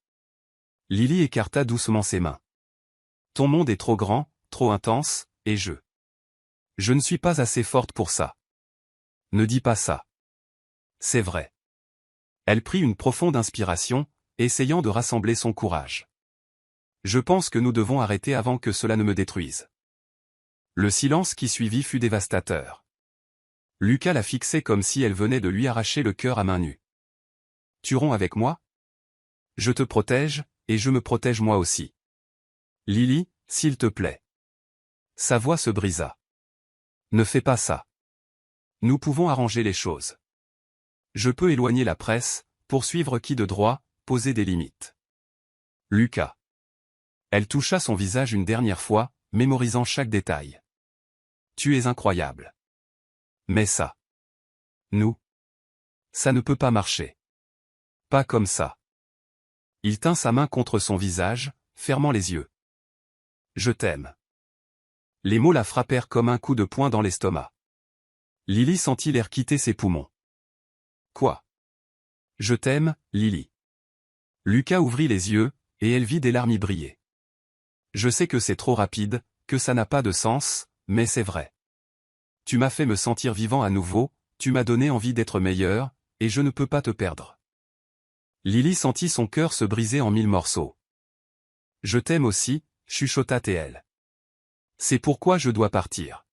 Lily écarta doucement ses mains. « Ton monde est trop grand, trop intense, et je ne suis pas assez forte pour ça. Ne dis pas ça. C'est vrai. » Elle prit une profonde inspiration, essayant de rassembler son courage. « Je pense que nous devons arrêter avant que cela ne me détruise. » Le silence qui suivit fut dévastateur. Lucas la fixait comme si elle venait de lui arracher le cœur à main nue. « Tu romps avec moi? Je te protège, et je me protège moi aussi. Lily, s'il te plaît. » Sa voix se brisa. « Ne fais pas ça. Nous pouvons arranger les choses. Je peux éloigner la presse, poursuivre qui de droit, poser des limites. » Lucas. Elle toucha son visage une dernière fois, mémorisant chaque détail. « Tu es incroyable. Mais ça. Nous. Ça ne peut pas marcher. Pas comme ça. » Il tint sa main contre son visage, fermant les yeux. « Je t'aime. » Les mots la frappèrent comme un coup de poing dans l'estomac. Lily sentit l'air quitter ses poumons. « Quoi? Je t'aime, Lily. » Lucas ouvrit les yeux, et elle vit des larmes y briller. « Je sais que c'est trop rapide, que ça n'a pas de sens, mais c'est vrai. Tu m'as fait me sentir vivant à nouveau, tu m'as donné envie d'être meilleur, et je ne peux pas te perdre. » Lily sentit son cœur se briser en 1000 morceaux. « Je t'aime aussi, chuchota-t-elle. C'est pourquoi je dois partir.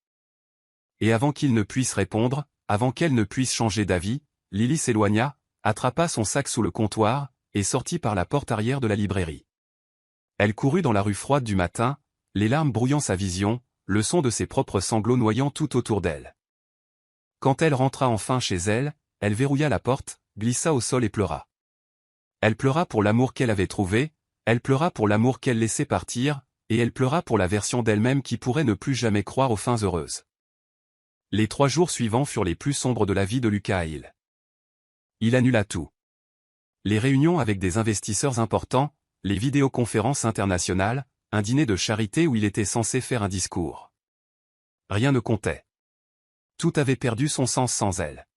Et avant qu'il ne puisse répondre, avant qu'elle ne puisse changer d'avis, Lily s'éloigna, attrapa son sac sous le comptoir, et sortit par la porte arrière de la librairie. Elle courut dans la rue froide du matin, les larmes brouillant sa vision, le son de ses propres sanglots noyant tout autour d'elle. Quand elle rentra enfin chez elle, elle verrouilla la porte, glissa au sol et pleura. Elle pleura pour l'amour qu'elle avait trouvé, elle pleura pour l'amour qu'elle laissait partir, et elle pleura pour la version d'elle-même qui pourrait ne plus jamais croire aux fins heureuses. Les 3 jours suivants furent les plus sombres de la vie de Lucas Hill. Il annula tout. Les réunions avec des investisseurs importants, les vidéoconférences internationales, un dîner de charité où il était censé faire un discours. Rien ne comptait. Tout avait perdu son sens sans elle.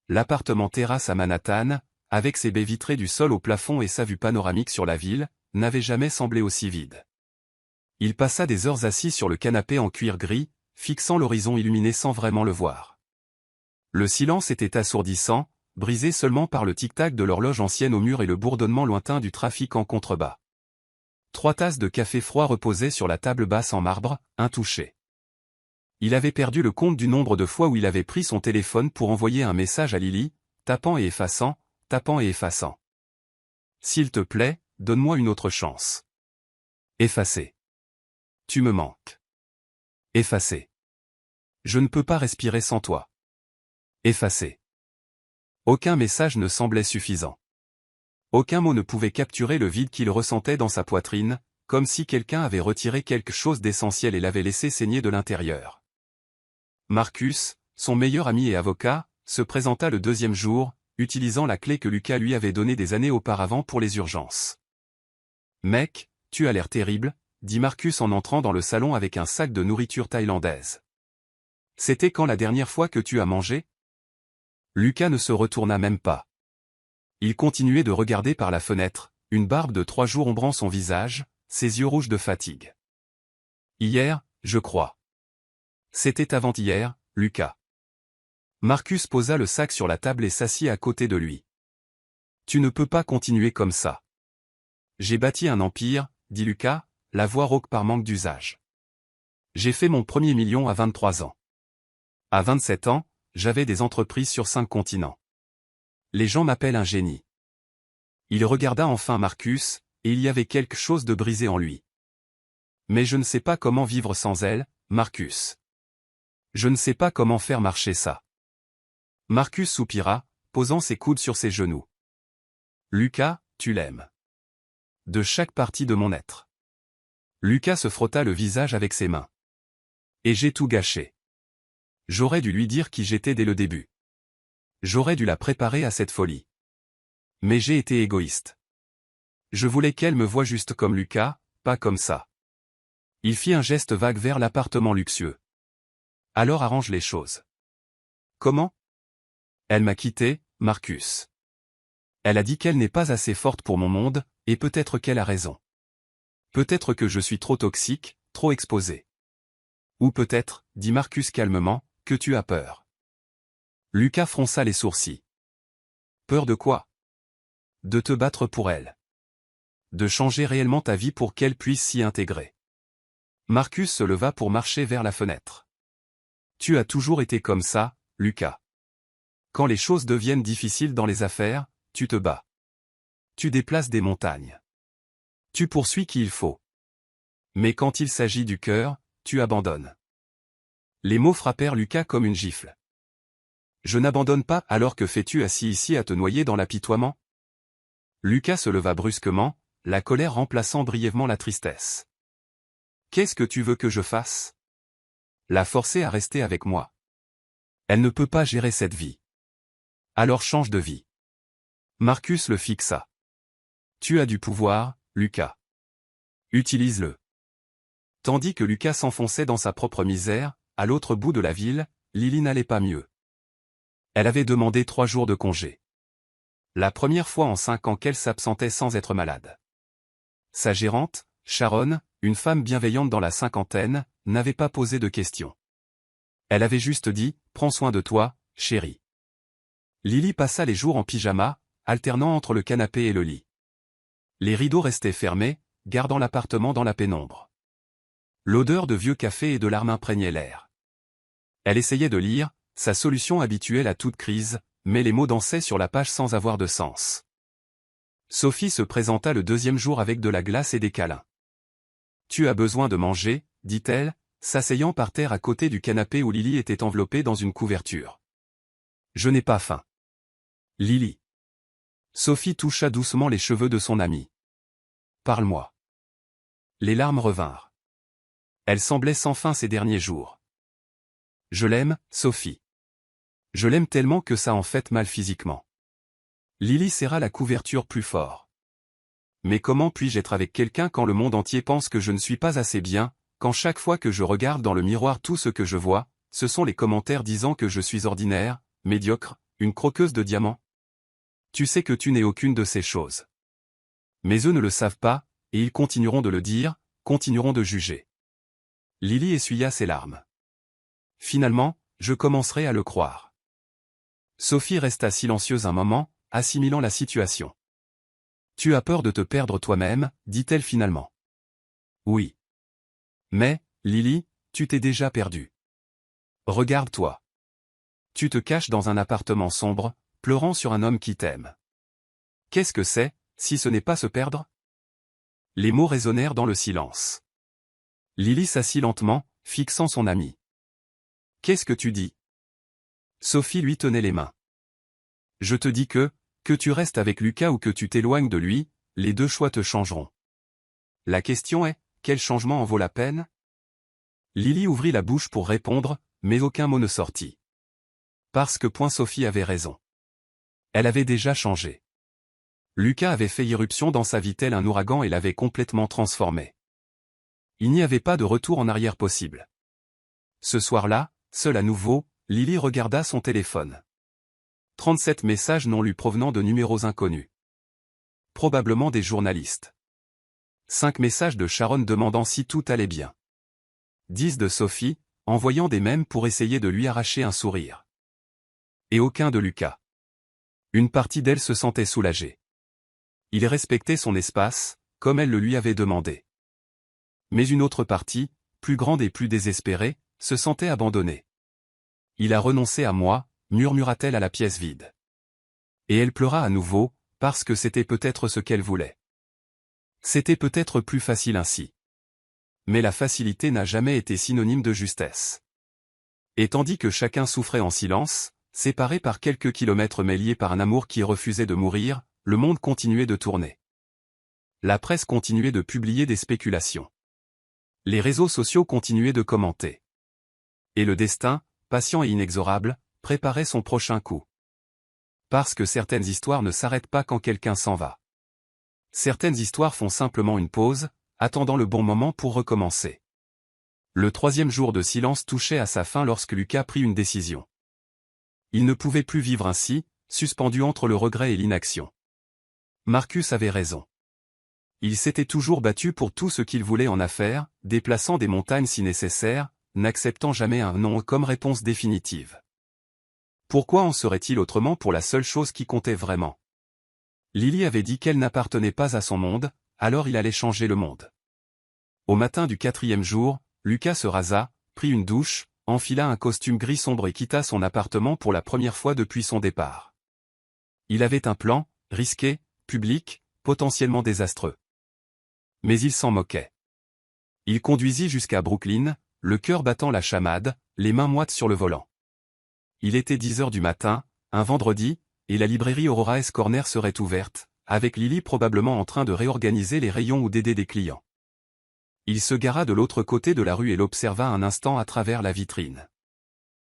L'appartement terrasse à Manhattan, avec ses baies vitrées du sol au plafond et sa vue panoramique sur la ville, n'avait jamais semblé aussi vide. Il passa des heures assis sur le canapé en cuir gris, fixant l'horizon illuminé sans vraiment le voir. Le silence était assourdissant, brisé seulement par le tic-tac de l'horloge ancienne au mur et le bourdonnement lointain du trafic en contrebas. 3 tasses de café froid reposaient sur la table basse en marbre, intouchées. Il avait perdu le compte du nombre de fois où il avait pris son téléphone pour envoyer un message à Lily, tapant et effaçant, tapant et effaçant. S'il te plaît, donne-moi une autre chance. Effacer. Tu me manques. Effacer. Je ne peux pas respirer sans toi. Effacer. Aucun message ne semblait suffisant. Aucun mot ne pouvait capturer le vide qu'il ressentait dans sa poitrine, comme si quelqu'un avait retiré quelque chose d'essentiel et l'avait laissé saigner de l'intérieur. Marcus, son meilleur ami et avocat, se présenta le 2e jour, utilisant la clé que Lucas lui avait donnée des années auparavant pour les urgences. « Mec, tu as l'air terrible », dit Marcus en entrant dans le salon avec un sac de nourriture thaïlandaise. « C'était quand la dernière fois que tu as mangé ?» Lucas ne se retourna même pas. Il continuait de regarder par la fenêtre, une barbe de 3 jours ombrant son visage, ses yeux rouges de fatigue. « Hier, je crois. » C'était avant-hier, Lucas. Marcus posa le sac sur la table et s'assit à côté de lui. « Tu ne peux pas continuer comme ça. »« J'ai bâti un empire, » dit Lucas, la voix rauque par manque d'usage. « J'ai fait mon premier million à 23 ans. À 27 ans, j'avais des entreprises sur 5 continents. Les gens m'appellent un génie. » Il regarda enfin Marcus, et il y avait quelque chose de brisé en lui. « Mais je ne sais pas comment vivre sans elle, Marcus. Je ne sais pas comment faire marcher ça. » Marcus soupira, posant ses coudes sur ses genoux. « Lucas, tu l'aimes. De chaque partie de mon être. » Lucas se frotta le visage avec ses mains. « Et j'ai tout gâché. J'aurais dû lui dire qui j'étais dès le début. J'aurais dû la préparer à cette folie. Mais j'ai été égoïste. Je voulais qu'elle me voie juste comme Lucas, pas comme ça. » Il fit un geste vague vers l'appartement luxueux. « Alors arrange les choses. »« Comment ? » ?»« Elle m'a quitté, Marcus. Elle a dit qu'elle n'est pas assez forte pour mon monde, et peut-être qu'elle a raison. Peut-être que je suis trop toxique, trop exposé. Ou peut-être, dit Marcus calmement, que tu as peur. » Lucas fronça les sourcils. « Peur de quoi ? » ?»« De te battre pour elle. De changer réellement ta vie pour qu'elle puisse s'y intégrer. » Marcus se leva pour marcher vers la fenêtre. « Tu as toujours été comme ça, Lucas. Quand les choses deviennent difficiles dans les affaires, tu te bats. Tu déplaces des montagnes. Tu poursuis qui il faut. Mais quand il s'agit du cœur, tu abandonnes. » Les mots frappèrent Lucas comme une gifle. « Je n'abandonne pas, alors que fais-tu assis ici à te noyer dans l'apitoiement ?» Lucas se leva brusquement, la colère remplaçant brièvement la tristesse. « Qu'est-ce que tu veux que je fasse ? La forcer à rester avec moi. Elle ne peut pas gérer cette vie. Alors change de vie. » Marcus le fixa. « Tu as du pouvoir, Lucas. Utilise-le. » Tandis que Lucas s'enfonçait dans sa propre misère, à l'autre bout de la ville, Lily n'allait pas mieux. Elle avait demandé 3 jours de congé. La première fois en 5 ans qu'elle s'absentait sans être malade. Sa gérante, Sharon, une femme bienveillante dans la cinquantaine, n'avait pas posé de questions. Elle avait juste dit « Prends soin de toi, chérie. » Lily passa les jours en pyjama, alternant entre le canapé et le lit. Les rideaux restaient fermés, gardant l'appartement dans la pénombre. L'odeur de vieux café et de larmes imprégnait l'air. Elle essayait de lire, sa solution habituelle à toute crise, mais les mots dansaient sur la page sans avoir de sens. Sophie se présenta le deuxième jour avec de la glace et des câlins. « Tu as besoin de manger, dit-elle, s'asseyant par terre à côté du canapé où Lily était enveloppée dans une couverture. « Je n'ai pas faim. » Lily. Sophie toucha doucement les cheveux de son amie. « Parle-moi. » Les larmes revinrent. Elle semblait sans fin ces derniers jours. « Je l'aime, Sophie. Je l'aime tellement que ça en fait mal physiquement. » Lily serra la couverture plus fort. « Mais comment puis-je être avec quelqu'un quand le monde entier pense que je ne suis pas assez bien, quand chaque fois que je regarde dans le miroir tout ce que je vois, ce sont les commentaires disant que je suis ordinaire, médiocre, une croqueuse de diamants? Tu sais que tu n'es aucune de ces choses. Mais eux ne le savent pas, et ils continueront de le dire, continueront de juger. » Lily essuya ses larmes. « Finalement, je commencerai à le croire. » Sophie resta silencieuse un moment, assimilant la situation. « Tu as peur de te perdre toi-même, dit-elle finalement. »« Oui. Mais, Lily, tu t'es déjà perdue. Regarde-toi. Tu te caches dans un appartement sombre, pleurant sur un homme qui t'aime. Qu'est-ce que c'est, si ce n'est pas se perdre ?» Les mots résonnèrent dans le silence. Lily s'assit lentement, fixant son amie. « Qu'est-ce que tu dis ?» Sophie lui tenait les mains. « Je te dis que tu restes avec Lucas ou que tu t'éloignes de lui, les deux choix te changeront. La question est, quel changement en vaut la peine ?» Lily ouvrit la bouche pour répondre, mais aucun mot ne sortit. Parce que Sophie avait raison. Elle avait déjà changé. Lucas avait fait irruption dans sa vie tel un ouragan et l'avait complètement transformée. Il n'y avait pas de retour en arrière possible. Ce soir-là, seule à nouveau, Lily regarda son téléphone. 37 messages non lus provenant de numéros inconnus. Probablement des journalistes. 5 messages de Sharon demandant si tout allait bien. 10 de Sophie, envoyant des mèmes pour essayer de lui arracher un sourire. Et aucun de Lucas. Une partie d'elle se sentait soulagée. Il respectait son espace, comme elle le lui avait demandé. Mais une autre partie, plus grande et plus désespérée, se sentait abandonnée. « Il a renoncé à moi », murmura-t-elle à la pièce vide. Et elle pleura à nouveau, parce que c'était peut-être ce qu'elle voulait. C'était peut-être plus facile ainsi. Mais la facilité n'a jamais été synonyme de justesse. Et tandis que chacun souffrait en silence, séparé par quelques kilomètres mais lié par un amour qui refusait de mourir, le monde continuait de tourner. La presse continuait de publier des spéculations. Les réseaux sociaux continuaient de commenter. Et le destin, patient et inexorable, préparait son prochain coup. Parce que certaines histoires ne s'arrêtent pas quand quelqu'un s'en va. Certaines histoires font simplement une pause, attendant le bon moment pour recommencer. Le 3e jour de silence touchait à sa fin lorsque Lucas prit une décision. Il ne pouvait plus vivre ainsi, suspendu entre le regret et l'inaction. Marcus avait raison. Il s'était toujours battu pour tout ce qu'il voulait en affaires, déplaçant des montagnes si nécessaire, n'acceptant jamais un non comme réponse définitive. Pourquoi en serait-il autrement pour la seule chose qui comptait vraiment? Lily avait dit qu'elle n'appartenait pas à son monde, alors il allait changer le monde. Au matin du 4e jour, Lucas se rasa, prit une douche, enfila un costume gris sombre et quitta son appartement pour la première fois depuis son départ. Il avait un plan, risqué, public, potentiellement désastreux. Mais il s'en moquait. Il conduisit jusqu'à Brooklyn, le cœur battant la chamade, les mains moites sur le volant. Il était 10 heures du matin, un vendredi, et la librairie Aurora S Corner serait ouverte, avec Lily probablement en train de réorganiser les rayons ou d'aider des clients. Il se gara de l'autre côté de la rue et l'observa un instant à travers la vitrine.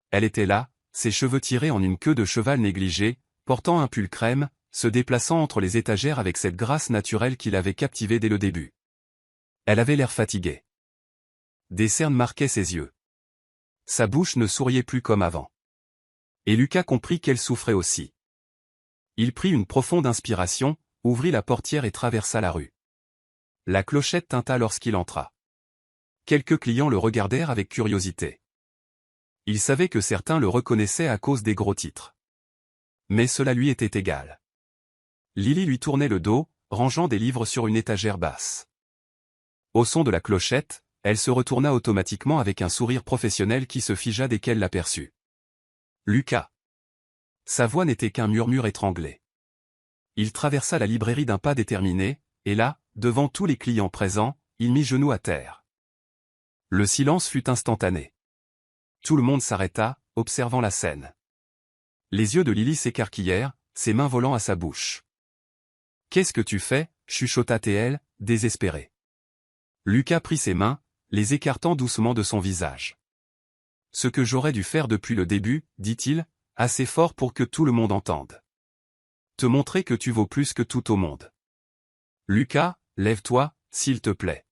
Elle était là, ses cheveux tirés en une queue de cheval négligée, portant un pull crème, se déplaçant entre les étagères avec cette grâce naturelle qui l'avait captivé dès le début. Elle avait l'air fatiguée. Des cernes marquaient ses yeux. Sa bouche ne souriait plus comme avant. Et Lucas comprit qu'elle souffrait aussi. Il prit une profonde inspiration, ouvrit la portière et traversa la rue. La clochette tinta lorsqu'il entra. Quelques clients le regardèrent avec curiosité. Il savait que certains le reconnaissaient à cause des gros titres. Mais cela lui était égal. Lily lui tournait le dos, rangeant des livres sur une étagère basse. Au son de la clochette, elle se retourna automatiquement avec un sourire professionnel qui se figea dès qu'elle l'aperçut. Lucas. Sa voix n'était qu'un murmure étranglé. Il traversa la librairie d'un pas déterminé, et là, devant tous les clients présents, il mit genou à terre. Le silence fut instantané. Tout le monde s'arrêta, observant la scène. Les yeux de Lily s'écarquillèrent, ses mains volant à sa bouche. « Qu'est-ce que tu fais » chuchota-t-elle, désespérée. Lucas prit ses mains, les écartant doucement de son visage. « Ce que j'aurais dû faire depuis le début, dit-il, assez fort pour que tout le monde entende. Te montrer que tu vaux plus que tout au monde. Lucas, lève-toi, s'il te plaît. »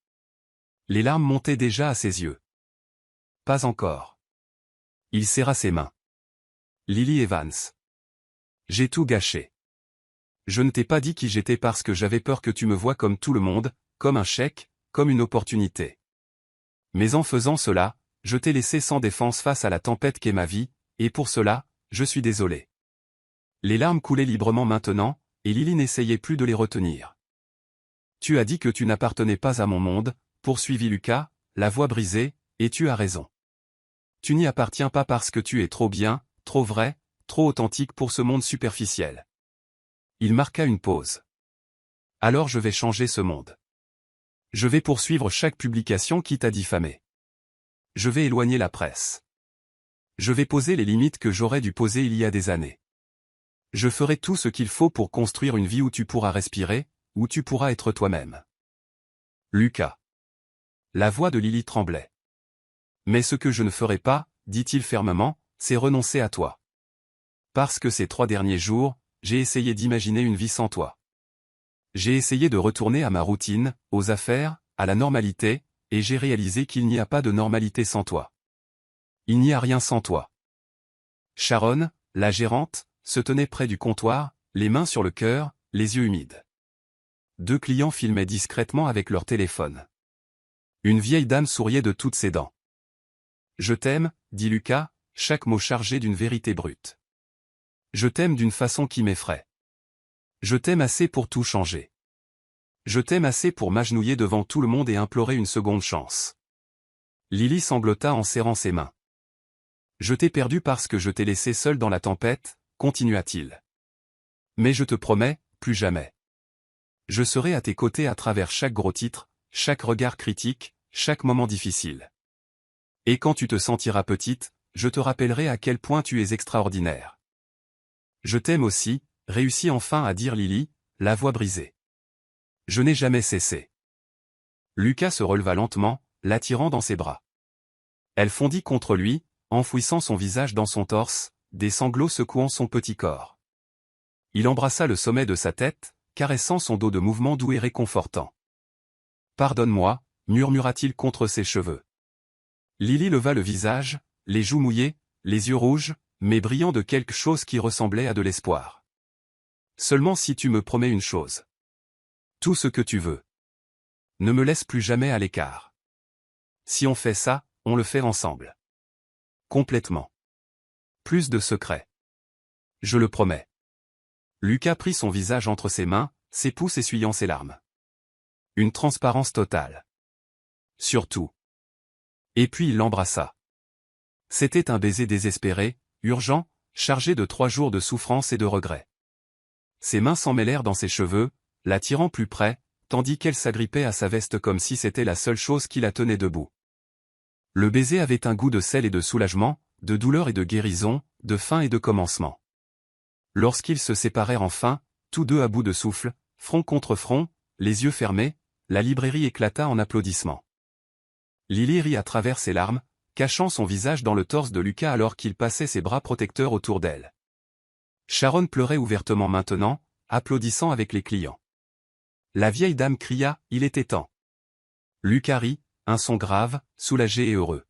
Les larmes montaient déjà à ses yeux. Pas encore. Il serra ses mains. Lily Evans. J'ai tout gâché. Je ne t'ai pas dit qui j'étais parce que j'avais peur que tu me voies comme tout le monde, comme un chèque, comme une opportunité. Mais en faisant cela, je t'ai laissé sans défense face à la tempête qu'est ma vie, et pour cela, je suis désolé. Les larmes coulaient librement maintenant, et Lily n'essayait plus de les retenir. Tu as dit que tu n'appartenais pas à mon monde, poursuivit Lucas, la voix brisée, et tu as raison. Tu n'y appartiens pas parce que tu es trop bien, trop vrai, trop authentique pour ce monde superficiel. Il marqua une pause. Alors je vais changer ce monde. Je vais poursuivre chaque publication qui t'a diffamé. Je vais éloigner la presse. Je vais poser les limites que j'aurais dû poser il y a des années. Je ferai tout ce qu'il faut pour construire une vie où tu pourras respirer, où tu pourras être toi-même. Lucas. La voix de Lily tremblait. Mais ce que je ne ferai pas, dit-il fermement, c'est renoncer à toi. Parce que ces 3 derniers jours, j'ai essayé d'imaginer une vie sans toi. J'ai essayé de retourner à ma routine, aux affaires, à la normalité, et j'ai réalisé qu'il n'y a pas de normalité sans toi. Il n'y a rien sans toi. Sharon, la gérante, se tenait près du comptoir, les mains sur le cœur, les yeux humides. 2 clients filmaient discrètement avec leur téléphone. Une vieille dame souriait de toutes ses dents. « Je t'aime, » dit Lucas, chaque mot chargé d'une vérité brute. « Je t'aime d'une façon qui m'effraie. Je t'aime assez pour tout changer. Je t'aime assez pour m'agenouiller devant tout le monde et implorer une seconde chance. » Lily sanglota en serrant ses mains. « Je t'ai perdu parce que je t'ai laissé seul dans la tempête, » continua-t-il. « Mais je te promets, plus jamais. Je serai à tes côtés à travers chaque gros titre, chaque regard critique, chaque moment difficile. Et quand tu te sentiras petite, je te rappellerai à quel point tu es extraordinaire. Je t'aime aussi, réussit enfin à dire Lily, la voix brisée. Je n'ai jamais cessé. Lucas se releva lentement, l'attirant dans ses bras. Elle fondit contre lui, enfouissant son visage dans son torse, des sanglots secouant son petit corps. Il embrassa le sommet de sa tête, caressant son dos de mouvements doux et réconfortants. « Pardonne-moi » murmura-t-il contre ses cheveux. Lily leva le visage, les joues mouillées, les yeux rouges, mais brillants de quelque chose qui ressemblait à de l'espoir. « Seulement si tu me promets une chose. Tout ce que tu veux. Ne me laisse plus jamais à l'écart. Si on fait ça, on le fait ensemble. Complètement. Plus de secrets. Je le promets. » Lucas prit son visage entre ses mains, ses pouces essuyant ses larmes. Une transparence totale. Surtout. Et puis il l'embrassa. C'était un baiser désespéré, urgent, chargé de 3 jours de souffrance et de regret. Ses mains s'emmêlèrent dans ses cheveux, l'attirant plus près, tandis qu'elle s'agrippait à sa veste comme si c'était la seule chose qui la tenait debout. Le baiser avait un goût de sel et de soulagement, de douleur et de guérison, de fin et de commencement. Lorsqu'ils se séparèrent enfin, tous deux à bout de souffle, front contre front, les yeux fermés, la librairie éclata en applaudissements. Lily rit à travers ses larmes, cachant son visage dans le torse de Lucas alors qu'il passait ses bras protecteurs autour d'elle. Sharon pleurait ouvertement maintenant, applaudissant avec les clients. La vieille dame cria, il était temps. Lucas rit, un son grave, soulagé et heureux.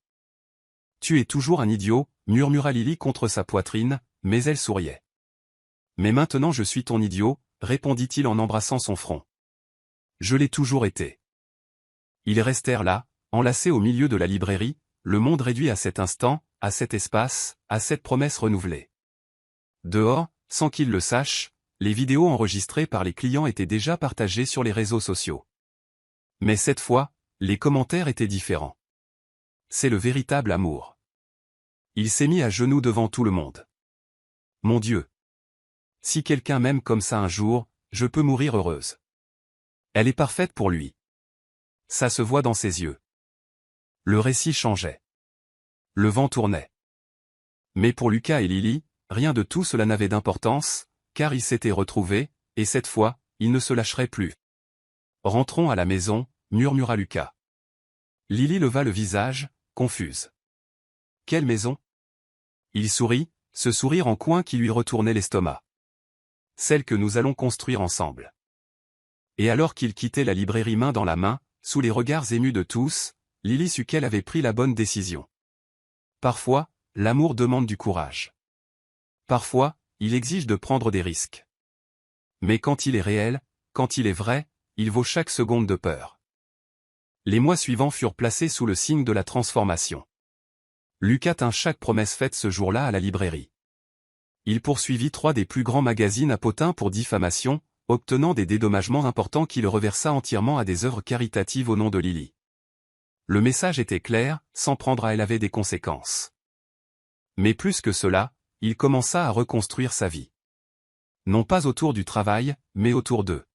Tu es toujours un idiot, murmura Lily contre sa poitrine, mais elle souriait. Mais maintenant je suis ton idiot, répondit-il en embrassant son front. Je l'ai toujours été. Ils restèrent là, enlacés au milieu de la librairie, le monde réduit à cet instant, à cet espace, à cette promesse renouvelée. Dehors, sans qu'ils le sachent, les vidéos enregistrées par les clients étaient déjà partagées sur les réseaux sociaux. Mais cette fois, Les commentaires étaient différents. C'est le véritable amour. Il s'est mis à genoux devant tout le monde. Mon Dieu! Si quelqu'un m'aime comme ça un jour, je peux mourir heureuse. Elle est parfaite pour lui. Ça se voit dans ses yeux. Le récit changeait. Le vent tournait. Mais pour Lucas et Lily, rien de tout cela n'avait d'importance, car ils s'étaient retrouvés, et cette fois, ils ne se lâcheraient plus. Rentrons à la maison, murmura Lucas. Lily leva le visage, confuse. Quelle maison? Il sourit, ce sourire en coin qui lui retournait l'estomac. Celle que nous allons construire ensemble. Et alors qu'il quittait la librairie main dans la main, sous les regards émus de tous, Lily sut qu'elle avait pris la bonne décision. Parfois, l'amour demande du courage. Parfois, il exige de prendre des risques. Mais quand il est réel, quand il est vrai, il vaut chaque seconde de peur. Les mois suivants furent placés sous le signe de la transformation. Lucas tint chaque promesse faite ce jour-là à la librairie. Il poursuivit 3 des plus grands magazines à potins pour diffamation, obtenant des dédommagements importants qu'il reversa entièrement à des œuvres caritatives au nom de Lily. Le message était clair, s'en prendre à elle avait des conséquences. Mais plus que cela, il commença à reconstruire sa vie. Non pas autour du travail, mais autour d'eux.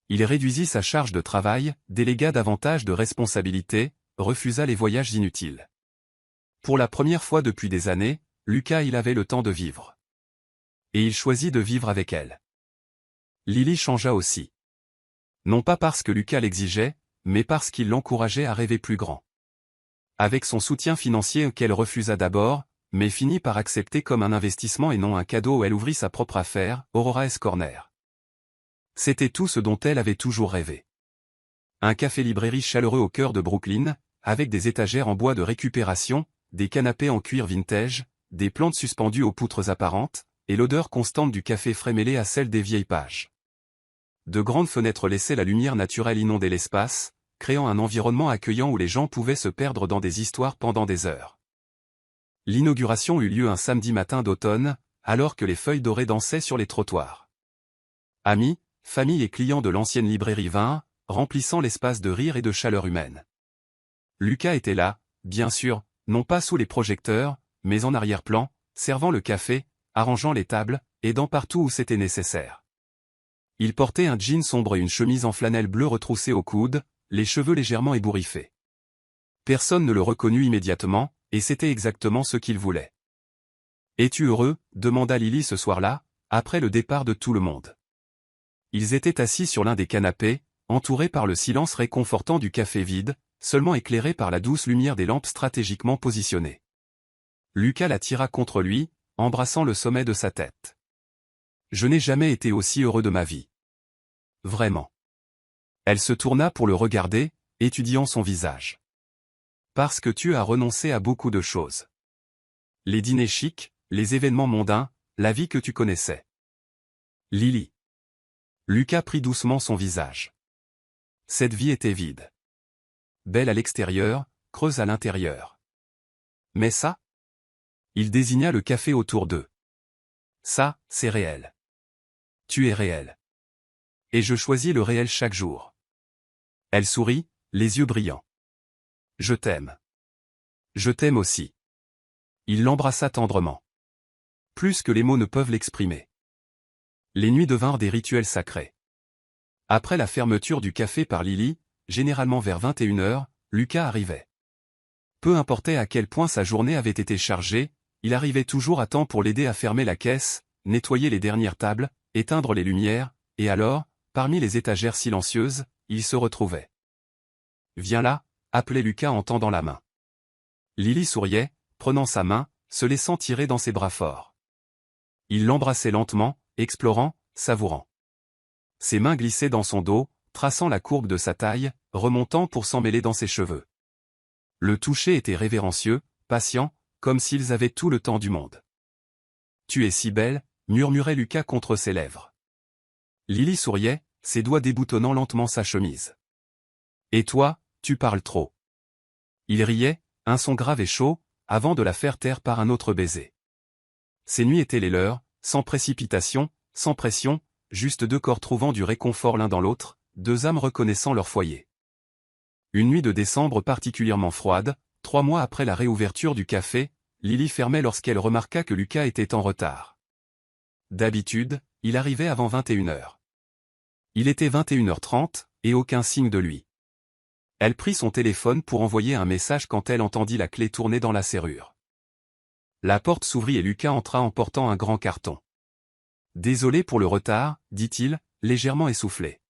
Il réduisit sa charge de travail, délégua davantage de responsabilités, refusa les voyages inutiles. Pour la première fois depuis des années, Lucas il avait le temps de vivre. Et il choisit de vivre avec elle. Lily changea aussi. Non pas parce que Lucas l'exigeait, mais parce qu'il l'encourageait à rêver plus grand. Avec son soutien financier qu'elle refusa d'abord, mais finit par accepter comme un investissement et non un cadeau, elle ouvrit sa propre affaire, Aurora S Corner. C'était tout ce dont elle avait toujours rêvé. Un café-librairie chaleureux au cœur de Brooklyn, avec des étagères en bois de récupération, des canapés en cuir vintage, des plantes suspendues aux poutres apparentes, et l'odeur constante du café frais mêlée à celle des vieilles pages. De grandes fenêtres laissaient la lumière naturelle inonder l'espace, créant un environnement accueillant où les gens pouvaient se perdre dans des histoires pendant des heures. L'inauguration eut lieu un samedi matin d'automne, alors que les feuilles dorées dansaient sur les trottoirs. Amis, familles et clients de l'ancienne librairie vinrent, remplissant l'espace de rire et de chaleur humaine. Lucas était là, bien sûr, non pas sous les projecteurs, mais en arrière-plan, servant le café, arrangeant les tables, aidant partout où c'était nécessaire. Il portait un jean sombre et une chemise en flanelle bleue retroussée au coude, les cheveux légèrement ébouriffés. Personne ne le reconnut immédiatement, et c'était exactement ce qu'il voulait. « Es-tu heureux » demanda Lily ce soir-là, après le départ de tout le monde. Ils étaient assis sur l'un des canapés, entourés par le silence réconfortant du café vide, seulement éclairés par la douce lumière des lampes stratégiquement positionnées. Lucas la tira contre lui, embrassant le sommet de sa tête. « Je n'ai jamais été aussi heureux de ma vie. Vraiment. » Elle se tourna pour le regarder, étudiant son visage. « Parce que tu as renoncé à beaucoup de choses. Les dîners chics, les événements mondains, la vie que tu connaissais. » Lily. Lucas prit doucement son visage. Cette vie était vide. Belle à l'extérieur, creuse à l'intérieur. Mais ça? Il désigna le café autour d'eux. Ça, c'est réel. Tu es réel. Et je choisis le réel chaque jour. Elle sourit, les yeux brillants. Je t'aime. Je t'aime aussi. Il l'embrassa tendrement. Plus que les mots ne peuvent l'exprimer. Les nuits devinrent des rituels sacrés. Après la fermeture du café par Lily, généralement vers 21h, Lucas arrivait. Peu importait à quel point sa journée avait été chargée, il arrivait toujours à temps pour l'aider à fermer la caisse, nettoyer les dernières tables, éteindre les lumières, et alors, parmi les étagères silencieuses, il se retrouvait. « Viens là » appelait Lucas en tendant la main. Lily souriait, prenant sa main, se laissant tirer dans ses bras forts. Il l'embrassait lentement, explorant, savourant. Ses mains glissaient dans son dos, traçant la courbe de sa taille, remontant pour s'emmêler dans ses cheveux. Le toucher était révérencieux, patient, comme s'ils avaient tout le temps du monde. « Tu es si belle » murmurait Lucas contre ses lèvres. Lily souriait, ses doigts déboutonnant lentement sa chemise. « Et toi, tu parles trop. » Il riait, un son grave et chaud, avant de la faire taire par un autre baiser. Ces nuits étaient les leurs, sans précipitation, sans pression, juste deux corps trouvant du réconfort l'un dans l'autre, deux âmes reconnaissant leur foyer. Une nuit de décembre particulièrement froide, 3 mois après la réouverture du café, Lily fermait lorsqu'elle remarqua que Lucas était en retard. D'habitude, il arrivait avant 21h. Il était 21h30, et aucun signe de lui. Elle prit son téléphone pour envoyer un message quand elle entendit la clé tourner dans la serrure. La porte s'ouvrit et Lucas entra en portant un grand carton. « Désolé pour le retard, dit-il, légèrement essoufflé.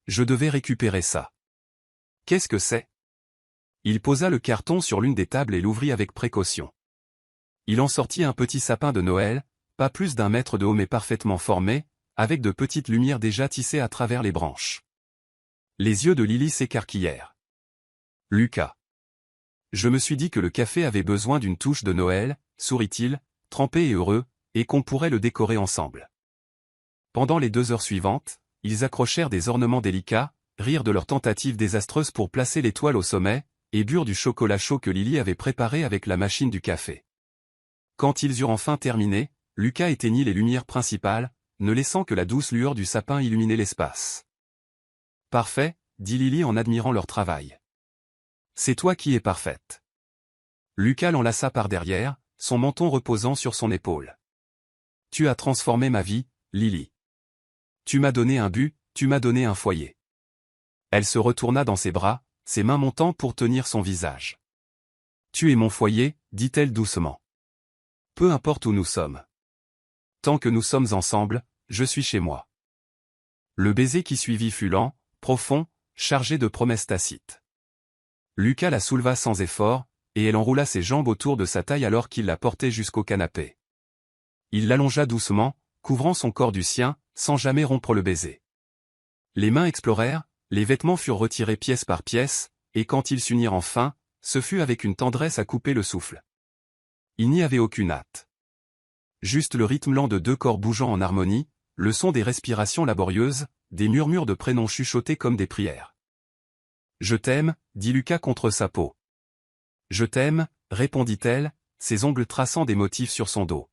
Je devais récupérer ça. » « Qu'est-ce que c'est ?» Il posa le carton sur l'une des tables et l'ouvrit avec précaution. Il en sortit un petit sapin de Noël, pas plus d'1 mètre de haut mais parfaitement formé, avec de petites lumières déjà tissées à travers les branches. Les yeux de Lily s'écarquillèrent. « Lucas. Je me suis dit que le café avait besoin d'une touche de Noël, sourit-il, trempé et heureux, et qu'on pourrait le décorer ensemble. » Pendant les 2 heures suivantes, ils accrochèrent des ornements délicats, rirent de leur tentative désastreuse pour placer l'étoile au sommet, et burent du chocolat chaud que Lily avait préparé avec la machine du café. Quand ils eurent enfin terminé, Lucas éteignit les lumières principales, ne laissant que la douce lueur du sapin illuminer l'espace. « Parfait, » dit Lily en admirant leur travail. « C'est toi qui es parfaite. » Lucas l'enlaça par derrière, son menton reposant sur son épaule. « Tu as transformé ma vie, Lily. Tu m'as donné un but, tu m'as donné un foyer. » Elle se retourna dans ses bras, ses mains montant pour tenir son visage. « Tu es mon foyer, dit-elle doucement. Peu importe où nous sommes. Tant que nous sommes ensemble, je suis chez moi. » Le baiser qui suivit fut lent, profond, chargé de promesses tacites. Lucas la souleva sans effort, et elle enroula ses jambes autour de sa taille alors qu'il la portait jusqu'au canapé. Il l'allongea doucement, couvrant son corps du sien, sans jamais rompre le baiser. Les mains explorèrent, les vêtements furent retirés pièce par pièce, et quand ils s'unirent enfin, ce fut avec une tendresse à couper le souffle. Il n'y avait aucune hâte. Juste le rythme lent de 2 corps bougeant en harmonie, le son des respirations laborieuses, des murmures de prénoms chuchotés comme des prières. « Je t'aime, » dit Lucas contre sa peau. « Je t'aime, » répondit-elle, ses ongles traçant des motifs sur son dos.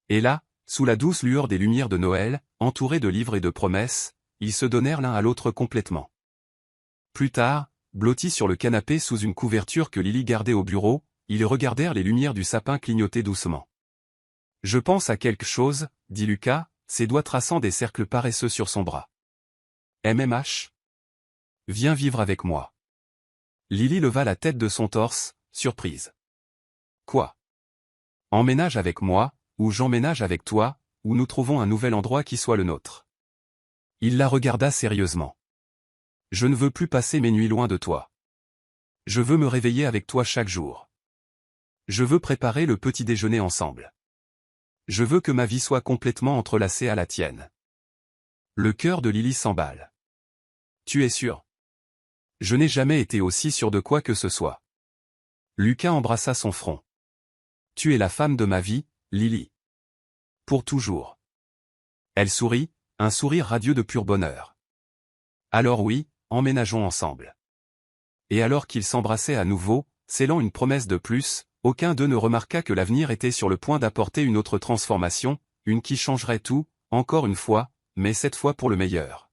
Et là, sous la douce lueur des lumières de Noël, entourés de livres et de promesses, ils se donnèrent l'un à l'autre complètement. Plus tard, blottis sur le canapé sous une couverture que Lily gardait au bureau, ils regardèrent les lumières du sapin clignoter doucement. « Je pense à quelque chose, » dit Lucas, ses doigts traçant des cercles paresseux sur son bras. « MMH ? Viens vivre avec moi. » Lily leva la tête de son torse, surprise. « Quoi ? Emménage avec moi, ou j'emménage avec toi, ou nous trouvons un nouvel endroit qui soit le nôtre. » Il la regarda sérieusement. « Je ne veux plus passer mes nuits loin de toi. Je veux me réveiller avec toi chaque jour. Je veux préparer le petit déjeuner ensemble. Je veux que ma vie soit complètement entrelacée à la tienne. » Le cœur de Lily s'emballe. « Tu es sûr ? Je n'ai jamais été aussi sûr de quoi que ce soit. » Lucas embrassa son front. « Tu es la femme de ma vie, Lily. Pour toujours. » Elle sourit, un sourire radieux de pur bonheur. « Alors oui, emménageons ensemble. » Et alors qu'ils s'embrassaient à nouveau, scellant une promesse de plus, aucun d'eux ne remarqua que l'avenir était sur le point d'apporter une autre transformation, une qui changerait tout, encore une fois, mais cette fois pour le meilleur.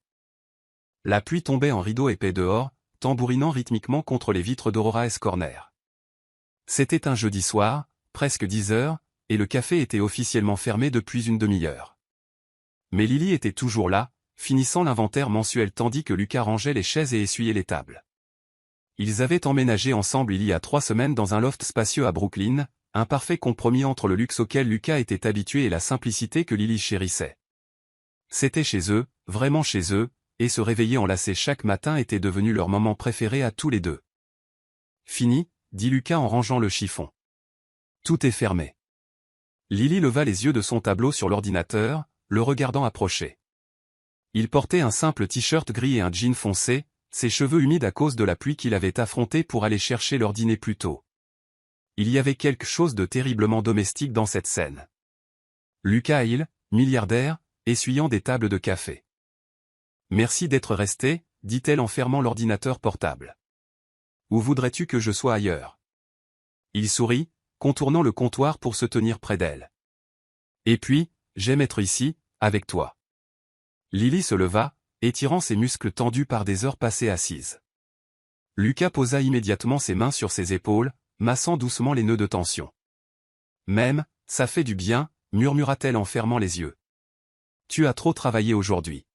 La pluie tombait en rideau épais dehors, tambourinant rythmiquement contre les vitres d'Aurora Corner. C'était un jeudi soir, presque 10 heures, et le café était officiellement fermé depuis une demi-heure. Mais Lily était toujours là, finissant l'inventaire mensuel tandis que Lucas rangeait les chaises et essuyait les tables. Ils avaient emménagé ensemble il y a 3 semaines dans un loft spacieux à Brooklyn, un parfait compromis entre le luxe auquel Lucas était habitué et la simplicité que Lily chérissait. C'était chez eux, vraiment chez eux, et se réveiller enlacés chaque matin était devenu leur moment préféré à tous les deux. « Fini, » dit Lucas en rangeant le chiffon. « Tout est fermé. » Lily leva les yeux de son tableau sur l'ordinateur, le regardant approcher. Il portait un simple t-shirt gris et un jean foncé, ses cheveux humides à cause de la pluie qu'il avait affrontée pour aller chercher leur dîner plus tôt. Il y avait quelque chose de terriblement domestique dans cette scène. Lucas Hill, milliardaire, essuyant des tables de café. « Merci d'être resté, » dit-elle en fermant l'ordinateur portable. « Où voudrais-tu que je sois ailleurs ? » Il sourit, contournant le comptoir pour se tenir près d'elle. « Et puis, j'aime être ici, avec toi. » Lily se leva, étirant ses muscles tendus par des heures passées assises. Lucas posa immédiatement ses mains sur ses épaules, massant doucement les nœuds de tension. Même, ça fait du bien, murmura-t-elle en fermant les yeux. Tu as trop travaillé aujourd'hui.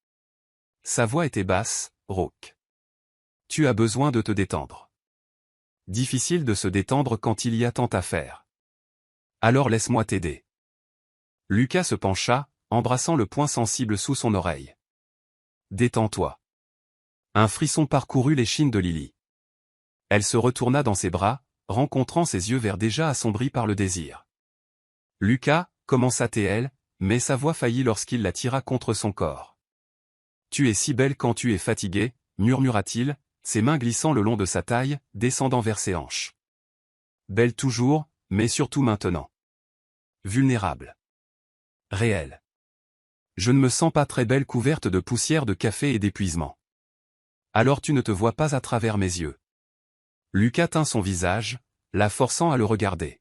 Sa voix était basse, rauque. Tu as besoin de te détendre. Difficile de se détendre quand il y a tant à faire. Alors laisse-moi t'aider. Lucas se pencha, embrassant le point sensible sous son oreille. Détends-toi. Un frisson parcourut l'échine de Lily. Elle se retourna dans ses bras, rencontrant ses yeux verts déjà assombris par le désir. Lucas, commença-t-elle, mais sa voix faillit lorsqu'il la tira contre son corps. Tu es si belle quand tu es fatiguée, murmura-t-il, ses mains glissant le long de sa taille, descendant vers ses hanches. Belle toujours, mais surtout maintenant. Vulnérable. Réelle. Je ne me sens pas très belle couverte de poussière de café et d'épuisement. Alors tu ne te vois pas à travers mes yeux. Lucas tint son visage, la forçant à le regarder.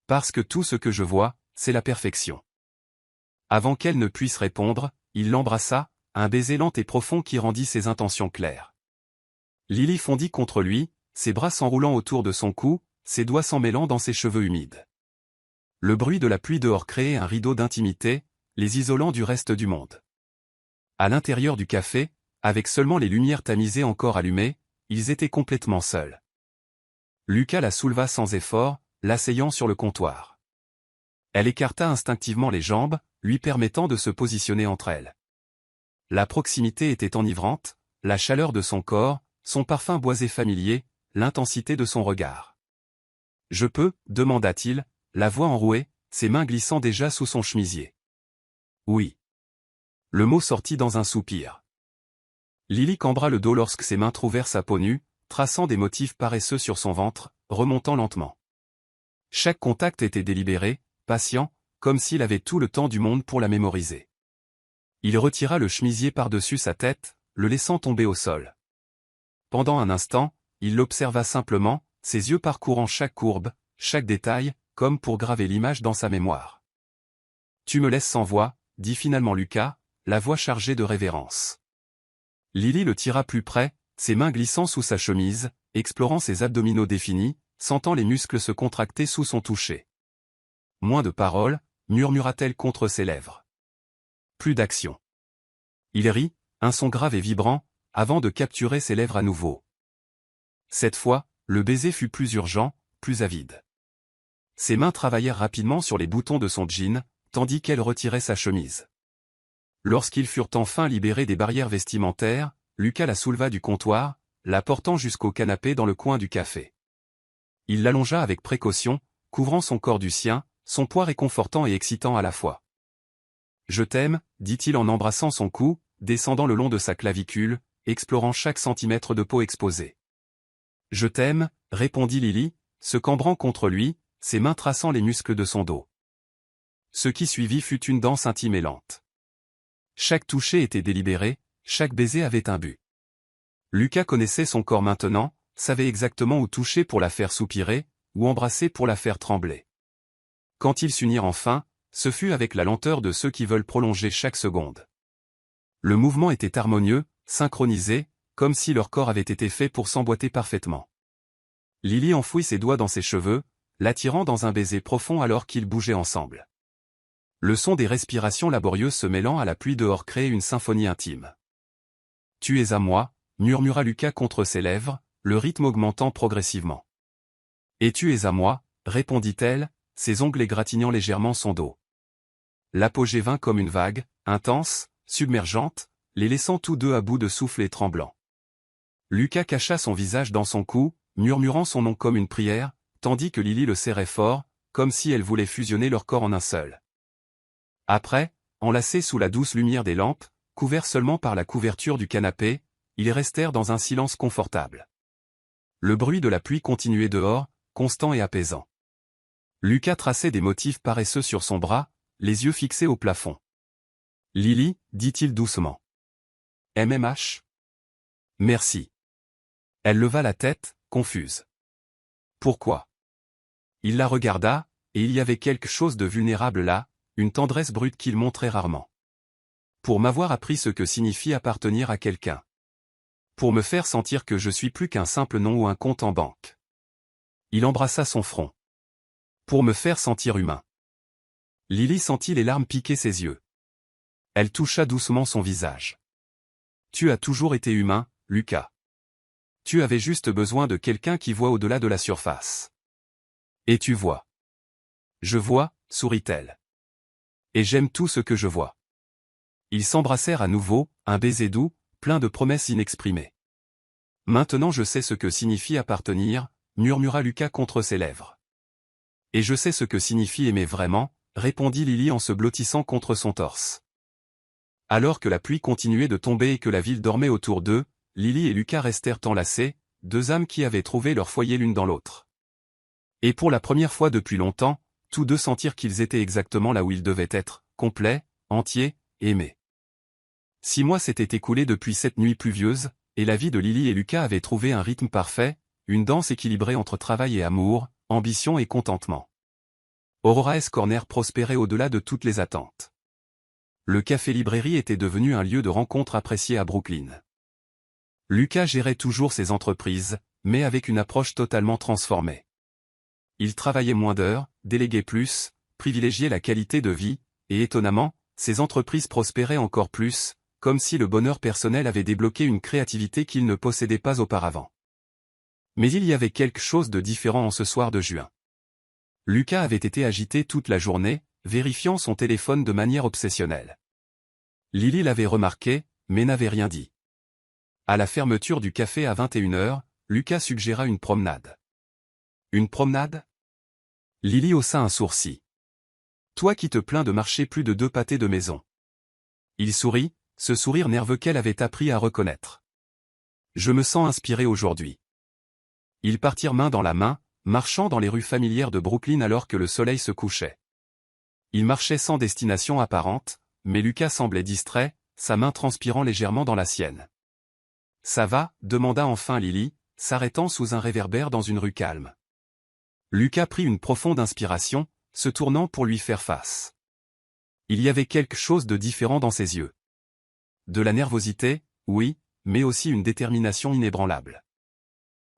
Parce que tout ce que je vois, c'est la perfection. Avant qu'elle ne puisse répondre, il l'embrassa, un baiser lent et profond qui rendit ses intentions claires. Lily fondit contre lui, ses bras s'enroulant autour de son cou, ses doigts s'emmêlant dans ses cheveux humides. Le bruit de la pluie dehors créait un rideau d'intimité, les isolant du reste du monde. À l'intérieur du café, avec seulement les lumières tamisées encore allumées, ils étaient complètement seuls. Lucas la souleva sans effort, l'asseyant sur le comptoir. Elle écarta instinctivement les jambes, lui permettant de se positionner entre elles. La proximité était enivrante, la chaleur de son corps, son parfum boisé familier, l'intensité de son regard. « Je peux » demanda-t-il, la voix enrouée, ses mains glissant déjà sous son chemisier. « Oui. » Le mot sortit dans un soupir. Lily cambra le dos lorsque ses mains trouvèrent sa peau nue, traçant des motifs paresseux sur son ventre, remontant lentement. Chaque contact était délibéré, patient, comme s'il avait tout le temps du monde pour la mémoriser. Il retira le chemisier par-dessus sa tête, le laissant tomber au sol. Pendant un instant, il l'observa simplement, ses yeux parcourant chaque courbe, chaque détail, comme pour graver l'image dans sa mémoire. « Tu me laisses sans voix » dit finalement Lucas, la voix chargée de révérence. Lily le tira plus près, ses mains glissant sous sa chemise, explorant ses abdominaux définis, sentant les muscles se contracter sous son toucher. Moins de paroles, murmura-t-elle contre ses lèvres. Plus d'action. Il rit, un son grave et vibrant, avant de capturer ses lèvres à nouveau. Cette fois, le baiser fut plus urgent, plus avide. Ses mains travaillèrent rapidement sur les boutons de son jean, tandis qu'elle retirait sa chemise. Lorsqu'ils furent enfin libérés des barrières vestimentaires, Lucas la souleva du comptoir, la portant jusqu'au canapé dans le coin du café. Il l'allongea avec précaution, couvrant son corps du sien, son poids réconfortant et excitant à la fois. « Je t'aime » dit-il en embrassant son cou, descendant le long de sa clavicule, explorant chaque centimètre de peau exposée. « Je t'aime » répondit Lily, se cambrant contre lui, ses mains traçant les muscles de son dos. Ce qui suivit fut une danse intime et lente. Chaque toucher était délibéré, chaque baiser avait un but. Lucas connaissait son corps maintenant, savait exactement où toucher pour la faire soupirer, ou embrasser pour la faire trembler. Quand ils s'unirent enfin, ce fut avec la lenteur de ceux qui veulent prolonger chaque seconde. Le mouvement était harmonieux, synchronisé, comme si leur corps avait été fait pour s'emboîter parfaitement. Lily enfouit ses doigts dans ses cheveux, l'attirant dans un baiser profond alors qu'ils bougeaient ensemble. Le son des respirations laborieuses se mêlant à la pluie dehors créait une symphonie intime. « Tu es à moi » murmura Lucas contre ses lèvres, le rythme augmentant progressivement. « Et tu es à moi » répondit-elle, ses ongles égratignant légèrement son dos. L'apogée vint comme une vague, intense, submergente, les laissant tous deux à bout de souffle et tremblants. Lucas cacha son visage dans son cou, murmurant son nom comme une prière, tandis que Lily le serrait fort, comme si elle voulait fusionner leur corps en un seul. Après, enlacés sous la douce lumière des lampes, couverts seulement par la couverture du canapé, ils restèrent dans un silence confortable. Le bruit de la pluie continuait dehors, constant et apaisant. Lucas traçait des motifs paresseux sur son bras, les yeux fixés au plafond. « Lily » dit-il doucement. « MMH »« Merci. » Elle leva la tête, confuse. « Pourquoi ?» Il la regarda, et il y avait quelque chose de vulnérable là, une tendresse brute qu'il montrait rarement. « Pour m'avoir appris ce que signifie appartenir à quelqu'un. » Pour me faire sentir que je suis plus qu'un simple nom ou un compte en banque. Il embrassa son front. Pour me faire sentir humain. Lily sentit les larmes piquer ses yeux. Elle toucha doucement son visage. Tu as toujours été humain, Lucas. Tu avais juste besoin de quelqu'un qui voit au-delà de la surface. Et tu vois. Je vois, sourit-elle. Et j'aime tout ce que je vois. Ils s'embrassèrent à nouveau, un baiser doux, plein de promesses inexprimées. Maintenant je sais ce que signifie appartenir, murmura Lucas contre ses lèvres. Et je sais ce que signifie aimer vraiment, répondit Lily en se blottissant contre son torse. Alors que la pluie continuait de tomber et que la ville dormait autour d'eux, Lily et Lucas restèrent enlacés, deux âmes qui avaient trouvé leur foyer l'une dans l'autre. Et pour la première fois depuis longtemps, tous deux sentirent qu'ils étaient exactement là où ils devaient être, complets, entiers, aimés. 6 mois s'étaient écoulés depuis cette nuit pluvieuse, et la vie de Lily et Lucas avait trouvé un rythme parfait, une danse équilibrée entre travail et amour, ambition et contentement. Aurora S. Corner prospérait au-delà de toutes les attentes. Le café-librairie était devenu un lieu de rencontre apprécié à Brooklyn. Lucas gérait toujours ses entreprises, mais avec une approche totalement transformée. Il travaillait moins d'heures, déléguait plus, privilégiait la qualité de vie, et étonnamment, ses entreprises prospéraient encore plus, comme si le bonheur personnel avait débloqué une créativité qu'il ne possédait pas auparavant. Mais il y avait quelque chose de différent en ce soir de juin. Lucas avait été agité toute la journée, vérifiant son téléphone de manière obsessionnelle. Lily l'avait remarqué, mais n'avait rien dit. À la fermeture du café à 21h, Lucas suggéra une promenade. Une promenade? Lily haussa un sourcil. Toi qui te plains de marcher plus de 2 pâtés de maison. Il sourit, ce sourire nerveux qu'elle avait appris à reconnaître. Je me sens inspiré aujourd'hui. Ils partirent main dans la main, marchant dans les rues familières de Brooklyn alors que le soleil se couchait. Ils marchaient sans destination apparente, mais Lucas semblait distrait, sa main transpirant légèrement dans la sienne. Ça va? Demanda enfin Lily, s'arrêtant sous un réverbère dans une rue calme. Lucas prit une profonde inspiration, se tournant pour lui faire face. Il y avait quelque chose de différent dans ses yeux. De la nervosité, oui, mais aussi une détermination inébranlable.